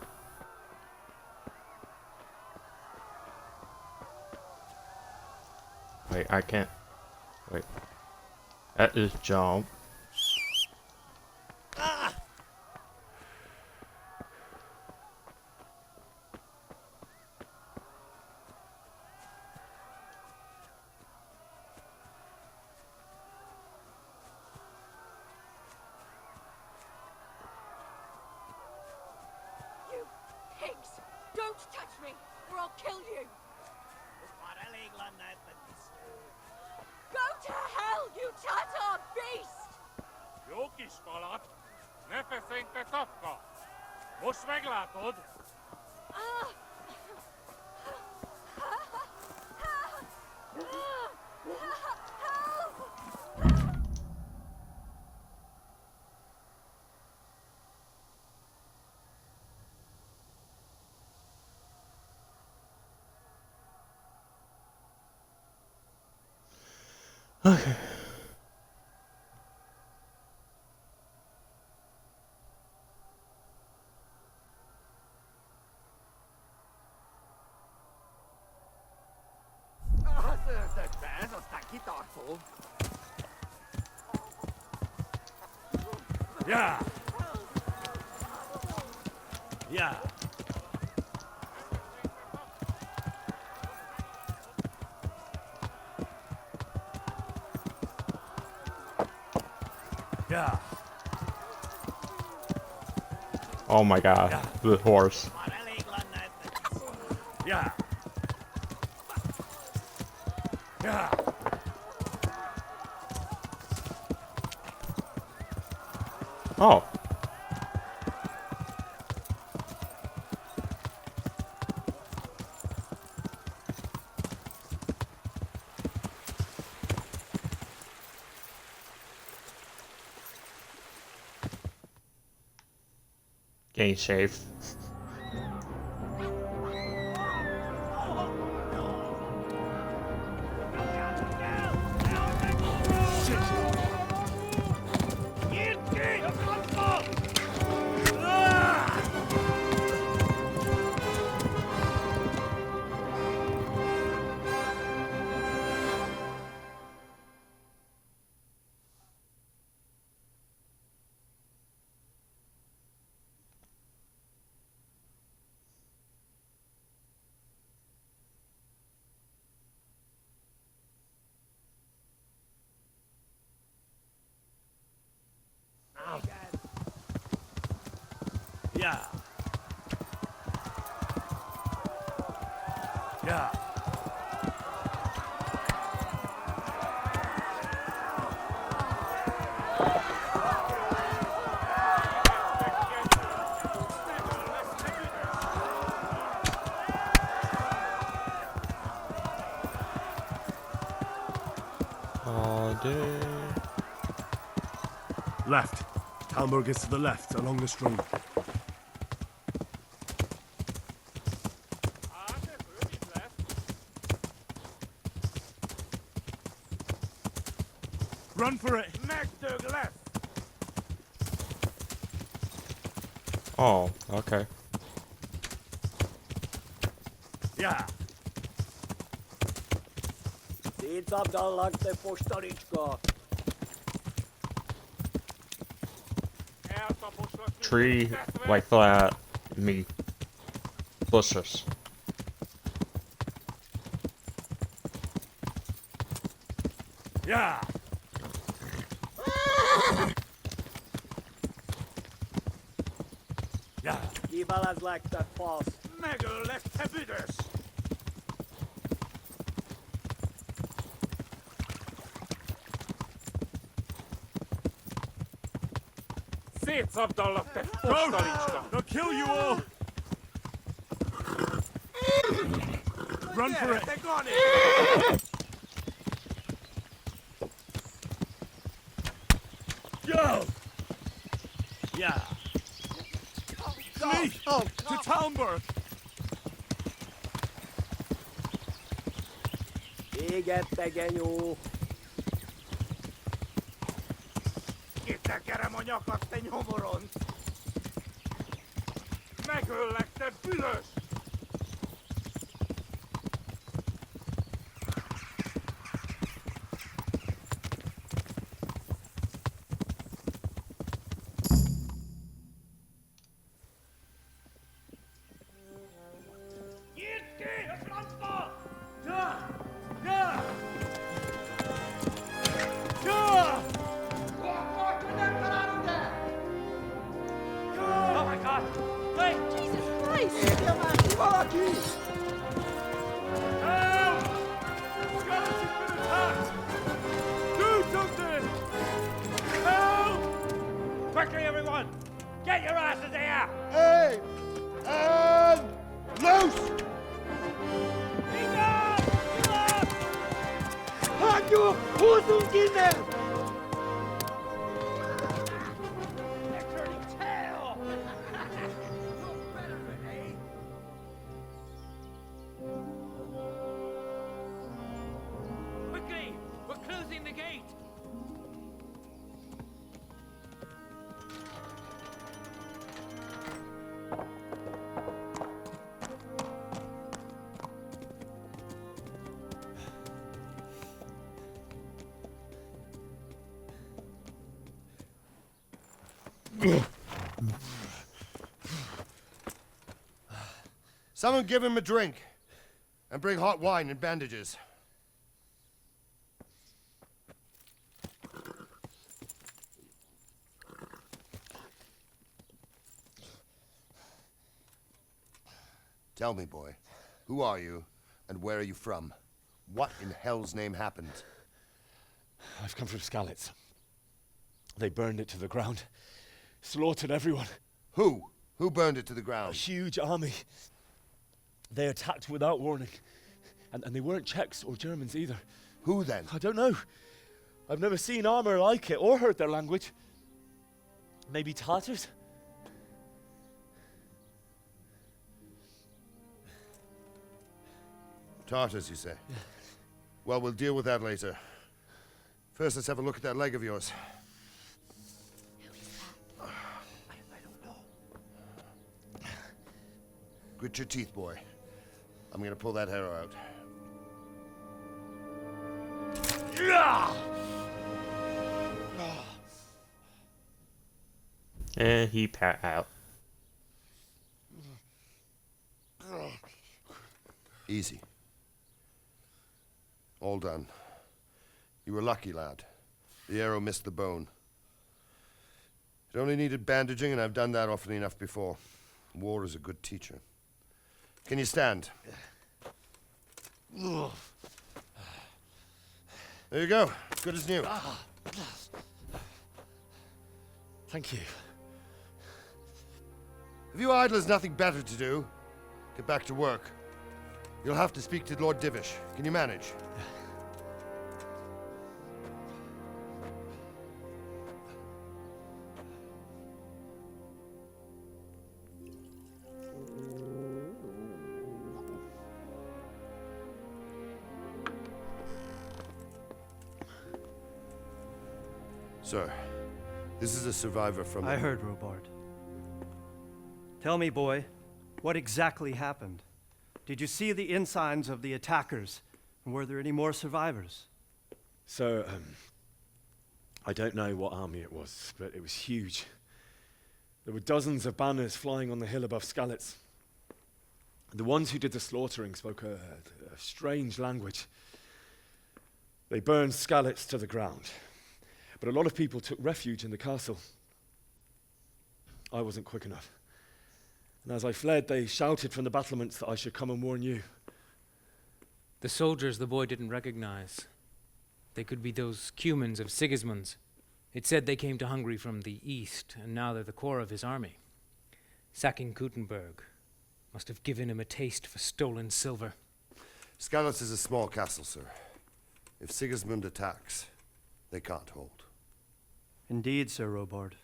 Speaker 1: Wait, I can't. Wait. That is jump.
Speaker 13: You pigs! Don't touch me, or I'll kill you! Go to hell, you Tatar beast!
Speaker 6: Jokis kalat, ne peszenkte tapka. Most meglátod?
Speaker 1: Okay.
Speaker 7: Yeah. Yeah. Yeah.
Speaker 1: Oh my god, the horse.
Speaker 7: Yeah. Yeah.
Speaker 1: Oh. Getting safe.
Speaker 7: Yeah. Yeah.
Speaker 1: All day.
Speaker 7: Left. Talmberg is to the left, along the stream. Run for it!
Speaker 6: left.
Speaker 1: Oh, okay.
Speaker 7: Yeah.
Speaker 1: Tree like that. Me. Bushes.
Speaker 7: Yeah. Yeah.
Speaker 13: Ivalas like that false.
Speaker 6: Megöl lett te büdös! Szétszabdallak, te fostalicska!
Speaker 7: They'll kill you all! Run for it!
Speaker 6: Te Gani!
Speaker 7: Go! Yeah. Flee! To Talmberg!
Speaker 13: Égettegeny jó!
Speaker 6: Kitekerem a nyakat, te nyomoron!
Speaker 13: Oh my God! Wait! Jesus Christ!
Speaker 7: Help! Skeleton's been attacked! Do something! Help!
Speaker 13: Quickly, everyone! Get your asses here!
Speaker 9: Hey! And loose!
Speaker 13: Hanno Hosenkinder! They're turning tail! Quickly! We're closing the gate!
Speaker 2: Someone give him a drink. And bring hot wine and bandages. Tell me, boy, who are you and where are you from? What in hell's name happened?
Speaker 8: I've come from Skalitz. They burned it to the ground. Slaughtered everyone.
Speaker 2: Who? Who burned it to the ground?
Speaker 8: A huge army. They attacked without warning. And they weren't Czechs or Germans either.
Speaker 2: Who then?
Speaker 8: I don't know. I've never seen armor like it or heard their language. Maybe Tatars?
Speaker 2: Tartars, you say? Yeah. Well, we'll deal with that later. First, let's have a look at that leg of yours.
Speaker 21: Who is that?
Speaker 2: I don't know. Grit your teeth, boy. I'm gonna pull that arrow out.
Speaker 1: And he pat out.
Speaker 2: Easy. All done. You were lucky, lad. The arrow missed the bone. It only needed bandaging, and I've done that often enough before. War is a good teacher. Can you stand? There you go. Good as new.
Speaker 8: Thank you.
Speaker 2: If you idlers nothing better to do, get back to work. You'll have to speak to Lord Divish. Can you manage? Sir, this is a survivor from...
Speaker 3: I heard, Robard. Tell me, boy, what exactly happened? Did you see the ensigns of the attackers? And were there any more survivors?
Speaker 8: So, I don't know what army it was, but it was huge. There were dozens of banners flying on the hill above Skalitz. The ones who did the slaughtering spoke a strange language. They burned Skalitz to the ground. But a lot of people took refuge in the castle. I wasn't quick enough. And as I fled, they shouted from the battlements that I should come and warn you.
Speaker 5: The soldiers the boy didn't recognize. They could be those Cumans of Sigismund's. It said they came to Hungary from the east, and now they're the core of his army. Sacking Gutenberg must have given him a taste for stolen silver.
Speaker 2: Skalitz is a small castle, sir. If Sigismund attacks, they can't hold.
Speaker 3: Indeed, Sir Robard.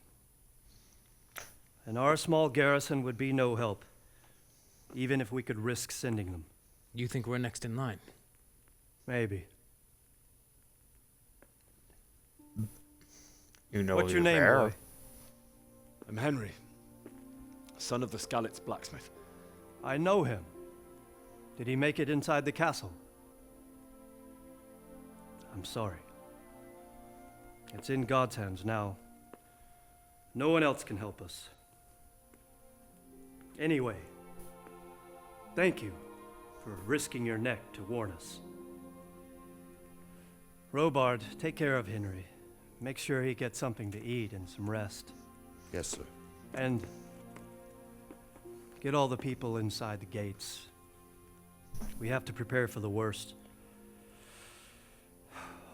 Speaker 3: And our small garrison would be no help, even if we could risk sending them.
Speaker 5: You think we're next in line?
Speaker 3: Maybe.
Speaker 1: You know
Speaker 3: What's your
Speaker 1: you're
Speaker 3: name,
Speaker 1: there.
Speaker 3: boy?
Speaker 8: I'm Henry.
Speaker 7: son of the Skalitz blacksmith.
Speaker 3: I know him. Did he make it inside the castle? I'm sorry. It's in God's hands now. No one else can help us. Anyway, thank you for risking your neck to warn us. Robard, take care of Henry. Make sure he gets something to eat and some rest.
Speaker 2: Yes, sir.
Speaker 3: And get all the people inside the gates. We have to prepare for the worst.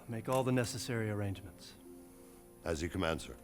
Speaker 3: Make all the necessary arrangements.
Speaker 2: As you command, sir.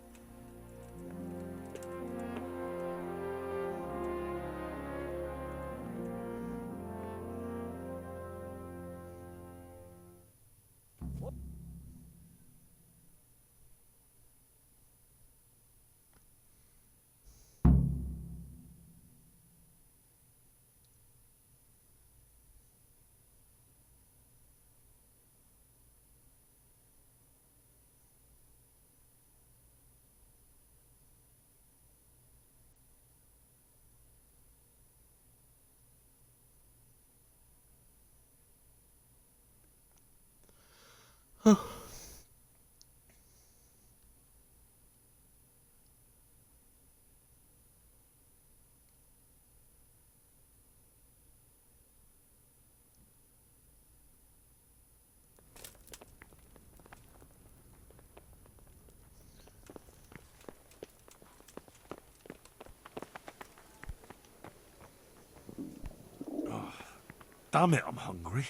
Speaker 9: Damn it, I'm hungry.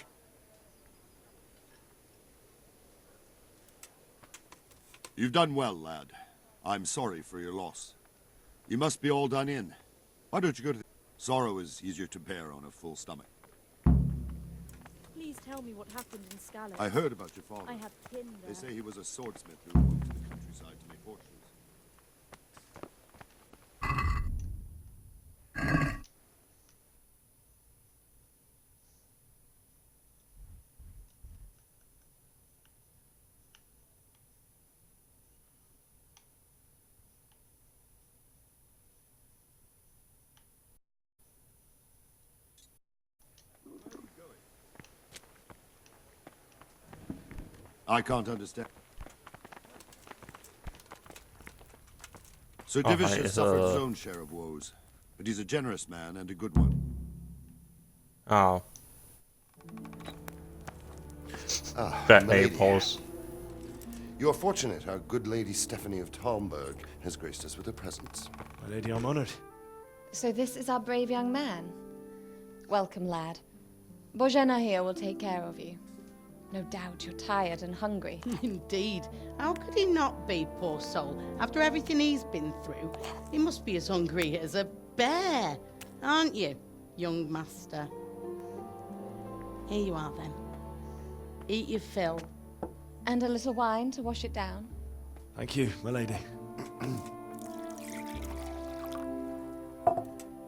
Speaker 4: You've done well, lad. I'm sorry for your loss. You must be all done in. Why don't you go to... Sorrow is easier to bear on a full stomach.
Speaker 22: Please tell me what happened in Skalitz.
Speaker 4: I heard about your father.
Speaker 22: I have kin
Speaker 4: They
Speaker 22: there.
Speaker 4: say he was a swordsmith who moved to the countryside to make fortunes. I can't understand. Sir
Speaker 1: Oh,
Speaker 4: Divish
Speaker 1: hi,
Speaker 4: has
Speaker 1: it's,
Speaker 4: suffered his own share of woes, but he's a generous man and a good one.
Speaker 1: Oh.
Speaker 2: That
Speaker 1: That A-pulse.
Speaker 2: You are fortunate our good lady Stephanie of Talmberg has graced us with her presence.
Speaker 7: My lady, I'm honored.
Speaker 22: So this is our brave young man. Welcome, lad. Bojena here will take care of you. No doubt you're tired and hungry.
Speaker 14: Indeed. How could he not be, poor soul? After everything he's been through, he must be as hungry as a bear, aren't you, young master? Here you are, then. Eat your fill.
Speaker 22: And a little wine to wash it down.
Speaker 7: Thank you, my lady.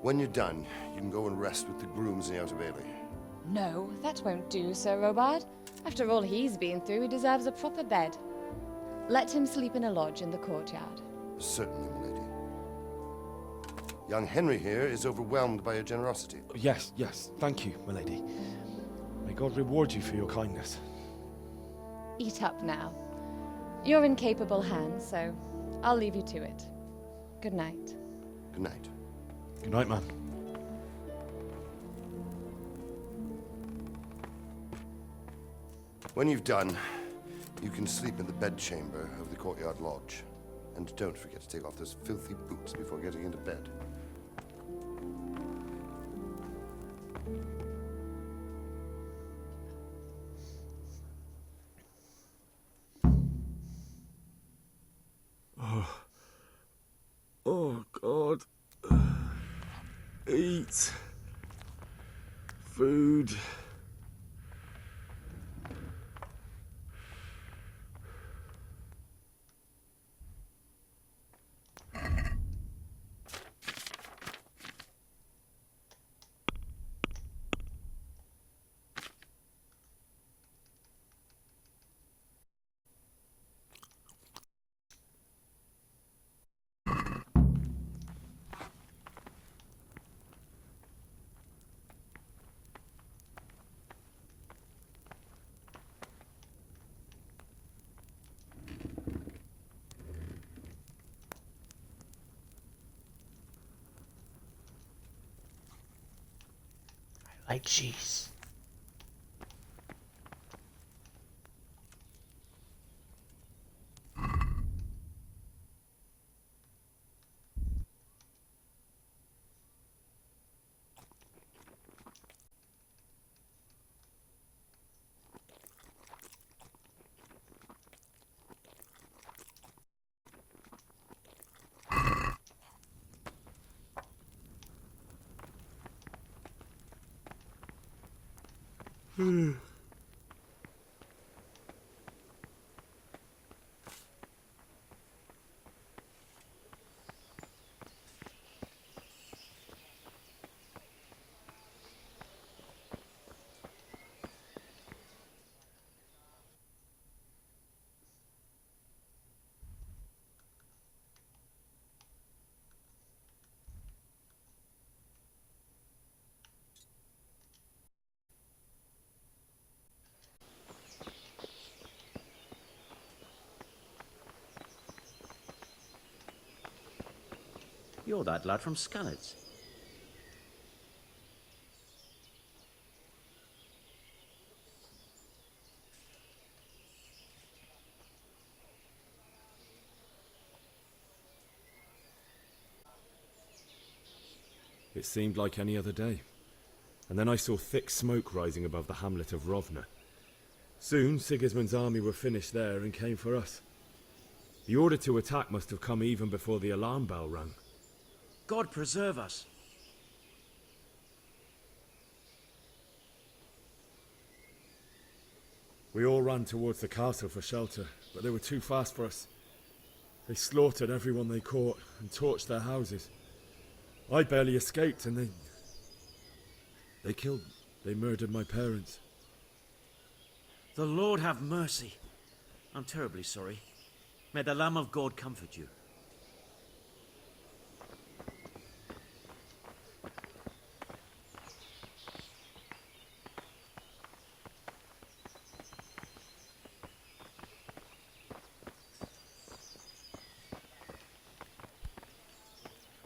Speaker 2: When you're done, you can go and rest with the grooms in the Outer Bailey.
Speaker 22: No, that won't do, Sir Robard. After all he's been through, he deserves a proper bed. Let him sleep in a lodge in the courtyard.
Speaker 2: Certainly, my lady. Young Henry here is overwhelmed by your generosity.
Speaker 7: Yes, yes, thank you, my lady. May God reward you for your kindness.
Speaker 22: Eat up now. You're in capable hands, so I'll leave you to it. Good night.
Speaker 2: Good night.
Speaker 7: Good night, man.
Speaker 2: When you've done, you can sleep in the bedchamber of the courtyard lodge. And don't forget to take off those filthy boots before getting into bed.
Speaker 9: Oh, God. Eat. Food.
Speaker 1: Like cheese.
Speaker 16: You're that lad from Scannets.
Speaker 8: It seemed like any other day. And then I saw thick smoke rising above the hamlet of Rovna. Soon, Sigismund's army were finished there and came for us. The order to attack must have come even before the alarm bell rang.
Speaker 16: God preserve us.
Speaker 8: We all ran towards the castle for shelter, but they were too fast for us. They slaughtered everyone they caught and torched their houses. I barely escaped, and they murdered my parents.
Speaker 16: The Lord have mercy. I'm terribly sorry. May the Lamb of God comfort you.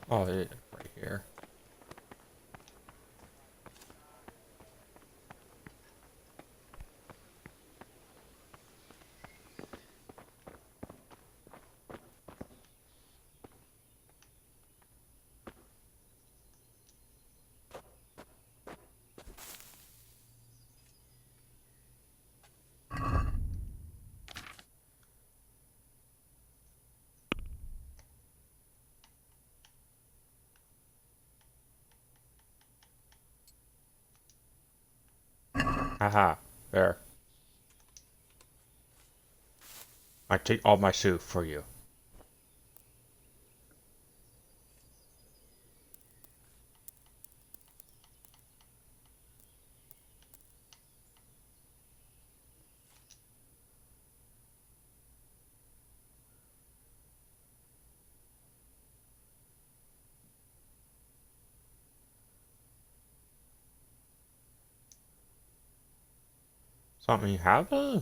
Speaker 1: Oh, yeah, right here. Haha, there. I take all my soup for you. Something happened?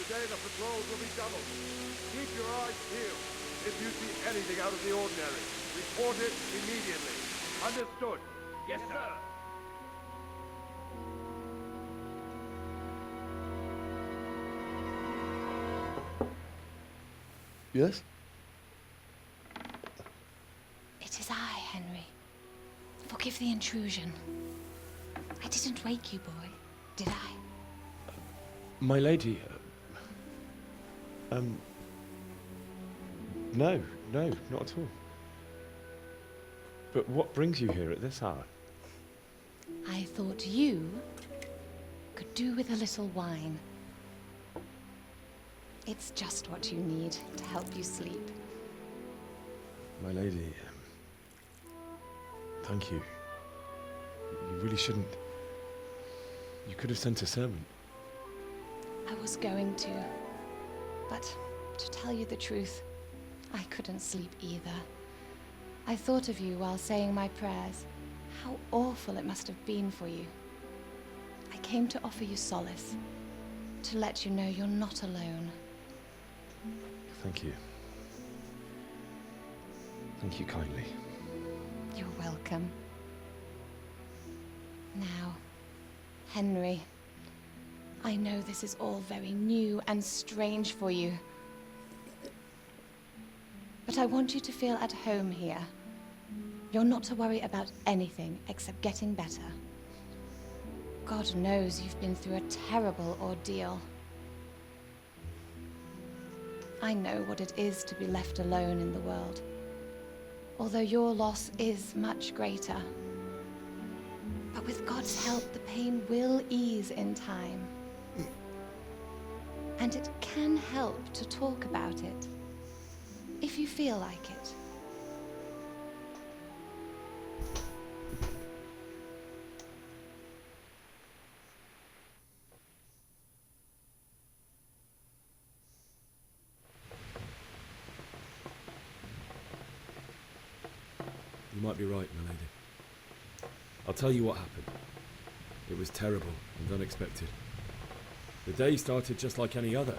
Speaker 17: Today the patrols will be doubled. Keep your eyes peeled. If you see anything out of the ordinary, report it immediately. Understood? Yes, sir.
Speaker 19: Yes?
Speaker 22: It is I, Henry. Forgive the intrusion. I didn't wake you, boy, did I?
Speaker 8: My lady, no, not at all. But what brings you here at this hour?
Speaker 22: I thought you could do with a little wine. It's just what you need to help you sleep.
Speaker 8: My lady, thank you. You really shouldn't. You could have sent a servant.
Speaker 22: I was going to, but to tell you the truth, I couldn't sleep either. I thought of you while saying my prayers. How awful it must have been for you. I came to offer you solace, to to let you know you're not alone.
Speaker 8: Thank you. Thank you kindly.
Speaker 22: You're welcome. Now, Henry, I know this is all very new and strange for you. But I want you to feel at home here. You're not to worry about anything except getting better. God knows you've been through a terrible ordeal. I know what it is to be left alone in the world, although your loss is much greater. But with God's help, the pain will ease in time. And it can help to talk about it, if you feel like it.
Speaker 8: You might be right, my lady. I'll tell you what happened. It was terrible and unexpected. The day started just like any other.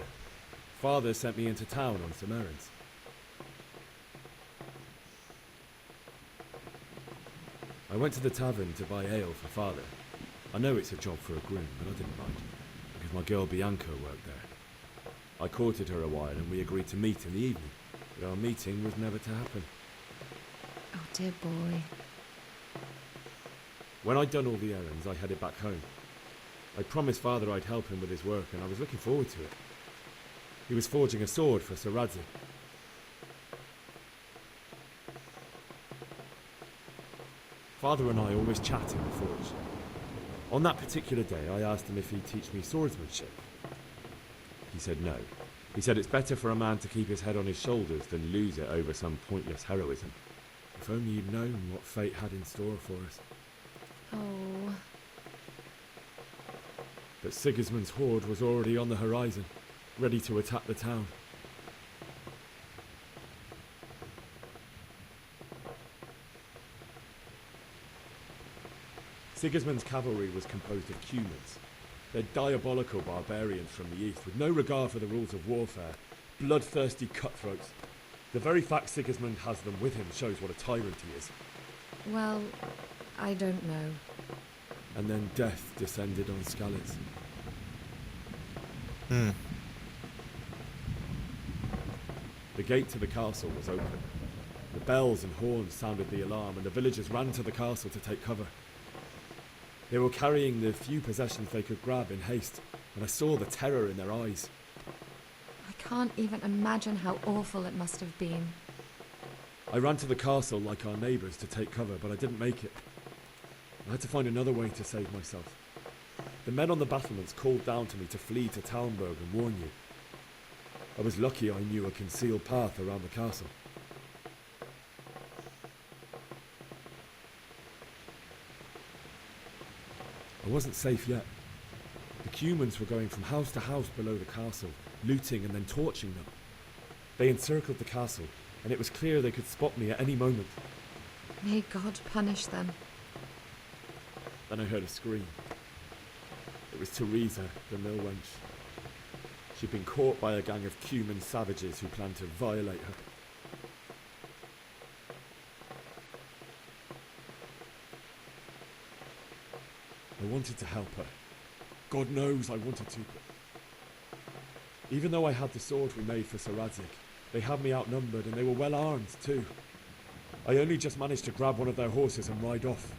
Speaker 8: Father sent me into town on some errands. I went to the tavern to buy ale for Father. I know it's a job for a groom, but I didn't mind, because my girl Bianca worked there. I courted her a while and we agreed to meet in the evening, but our meeting was never to happen.
Speaker 22: Oh, dear boy.
Speaker 8: When I'd done all the errands, I headed back home. I promised Father I'd help him with his work, and I was looking forward to it. He was forging a sword for Sir Radzik. Father and I always chat in the forge. On that particular day, I asked him if he'd teach me swordsmanship. He said no. He said it's better for a man to keep his head on his shoulders than lose it over some pointless heroism. If only you'd known what fate had in store for us.
Speaker 22: Oh.
Speaker 8: But Sigismund's horde was already on the horizon, ready to attack the town. Sigismund's cavalry was composed of Cumans. They're diabolical barbarians from the east, with no regard for the rules of warfare, bloodthirsty cutthroats. The very fact Sigismund has them with him shows what a tyrant he is.
Speaker 22: Well, I don't know.
Speaker 8: And then death descended on Skalitz. The gate to the castle was open. The bells and horns sounded the alarm, and the villagers ran to the castle to take cover. They were carrying the few possessions they could grab in haste, and I saw the terror in their eyes.
Speaker 22: I can't even imagine how awful it must have been.
Speaker 8: I ran to the castle like our neighbours to take cover, but I didn't make it. I had to find another way to save myself. The men on the battlements called down to me to flee to Talmberg and warn you. I was lucky I knew a concealed path around the castle. I wasn't safe yet. The Cumans were going from house to house below the castle, looting and then torching them. They encircled the castle, and it was clear they could spot me at any moment.
Speaker 22: May God punish them.
Speaker 8: Then I heard a scream. It was Teresa, the mill wench. She'd been caught by a gang of Cuman savages who planned to violate her. I wanted to help her. God knows I wanted to. Even though I had the sword we made for Sir Radzik, they had me outnumbered and they were well armed too. I only just managed to grab one of their horses and ride off.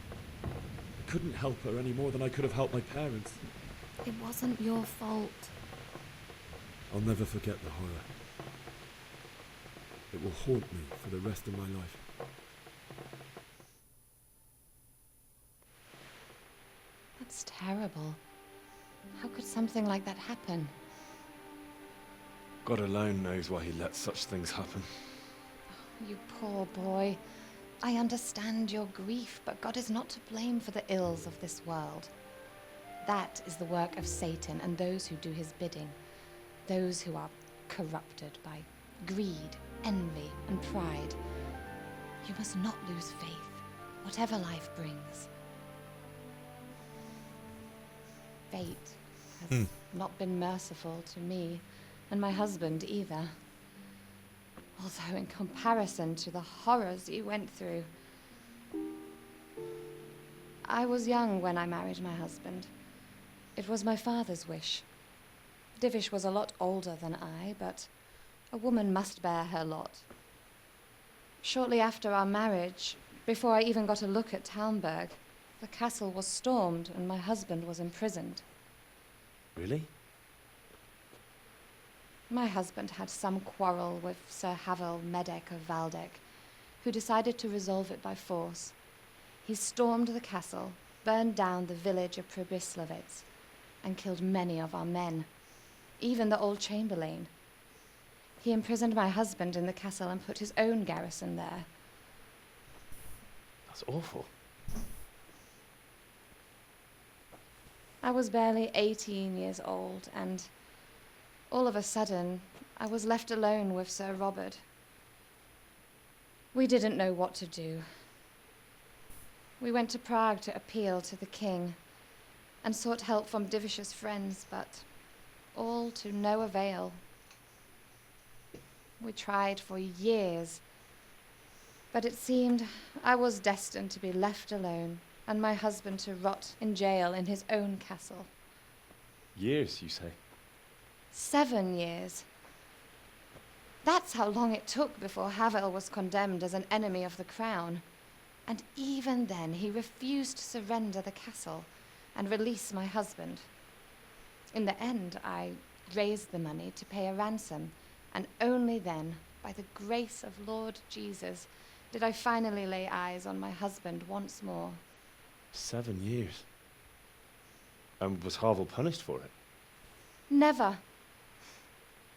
Speaker 8: I couldn't help her any more than I could have helped my parents.
Speaker 22: It wasn't your fault.
Speaker 8: I'll never forget the horror. It will haunt me for the rest of my life.
Speaker 22: That's terrible. How could something like that happen?
Speaker 8: God alone knows why he lets such things happen.
Speaker 22: You poor boy. I understand your grief, but God is not to blame for the ills of this world. That is the work of Satan and those who do his bidding. Those who are corrupted by greed, envy, and pride. You must not lose faith, whatever life brings. Fate has not been merciful to me, and my husband either. Although in comparison to the horrors you went through. I was young when I married my husband. It was my father's wish. Divish was a lot older than I, but a woman must bear her lot. Shortly after our marriage, before I even got a look at Talmberg, the castle was stormed and my husband was imprisoned.
Speaker 8: Really?
Speaker 22: My husband had some quarrel with Sir Havel Medek of Valdek, who decided to resolve it by force. He stormed the castle, burned down the village of Probislavitz, and killed many of our men, even the old chamberlain. He imprisoned my husband in the castle and put his own garrison there.
Speaker 8: That's awful.
Speaker 22: I was barely 18 years old, and all of a sudden, I was left alone with Sir Robert. We didn't know what to do. We went to Prague to appeal to the king and sought help from Divish's friends, but all to no avail. We tried for years, but it seemed I was destined to be left alone and my husband to rot in jail in his own castle.
Speaker 8: Years, you say?
Speaker 22: 7 years. That's how long it took before Havel was condemned as an enemy of the crown. And even then, he refused to surrender the castle and release my husband. In the end, I raised the money to pay a ransom, and only then, by the grace of Lord Jesus, did I finally lay eyes on my husband once more.
Speaker 8: 7 years. And was Havel punished for it?
Speaker 22: Never.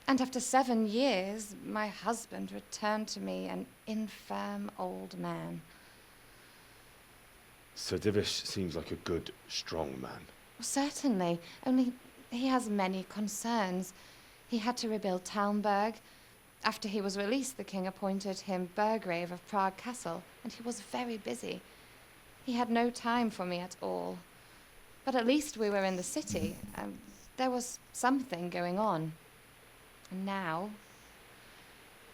Speaker 22: And after 7 years, my husband returned to me an infirm old man.
Speaker 8: Sir Divish seems like a good, strong man.
Speaker 22: Certainly, only he has many concerns. He had to rebuild Talmberg. After he was released, the king appointed him Burgrave of Prague Castle, and he was very busy. He had no time for me at all. But at least we were in the city, and there was something going on. And now,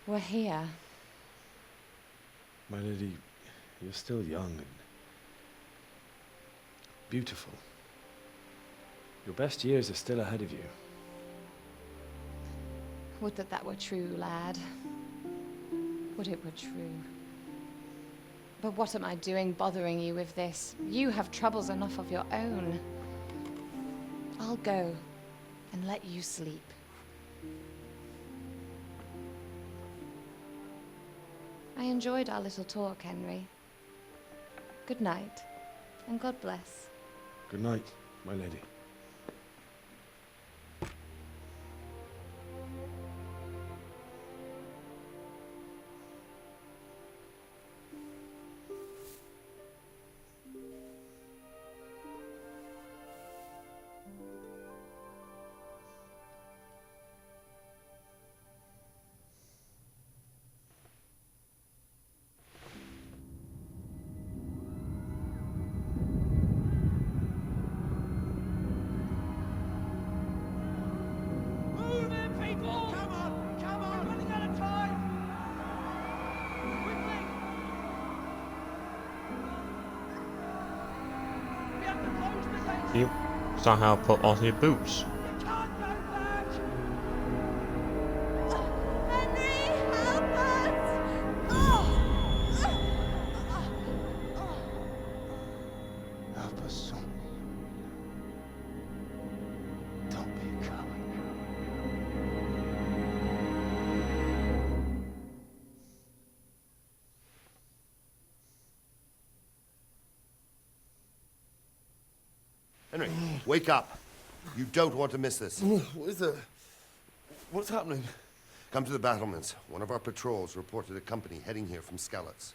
Speaker 22: we're here.
Speaker 8: My lady, you're still young and beautiful. Your best years are still ahead of you.
Speaker 22: Would that that were true, lad. Would it were true. But what am I doing bothering you with this? You have troubles enough of your own. I'll go and let you sleep. I enjoyed our little talk, Henry. Good night, and God bless.
Speaker 8: Good night, my lady.
Speaker 1: You somehow put on your boots. Help us, son. Don't be a coward.
Speaker 2: Henry, wake up. You don't want to miss this.
Speaker 7: What is it? What's happening?
Speaker 2: Come to the battlements. One of our patrols reported a company heading here from Skalitz.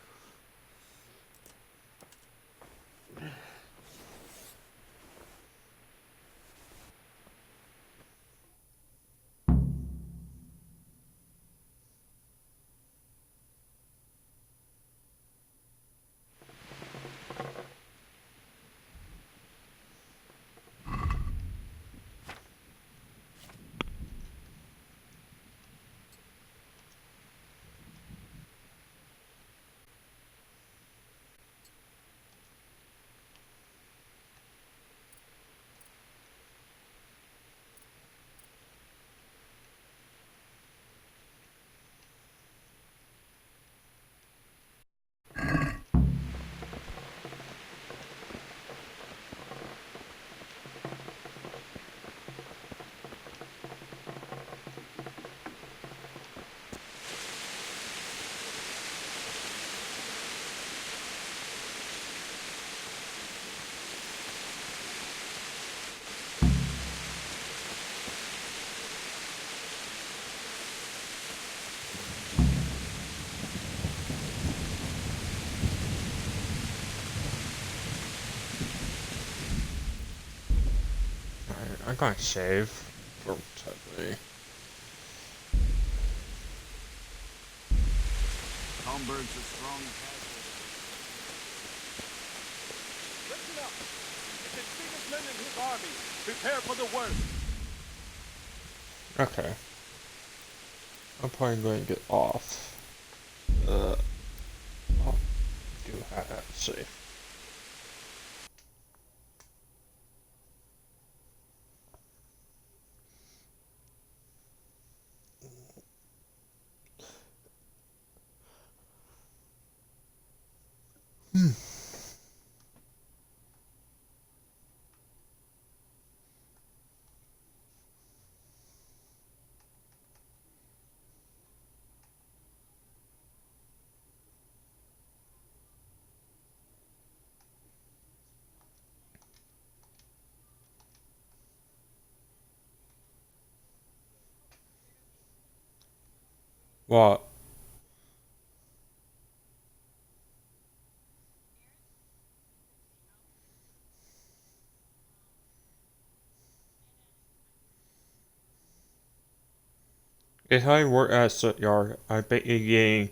Speaker 1: I'm gonna save for today.
Speaker 4: Tomberg's a strong casualty.
Speaker 17: Listen up! It is Sigismund and his army. Prepare for the worst.
Speaker 1: Okay. I'm probably going to get off. I'll do that. See. What? If I work at a yard, I bet you getting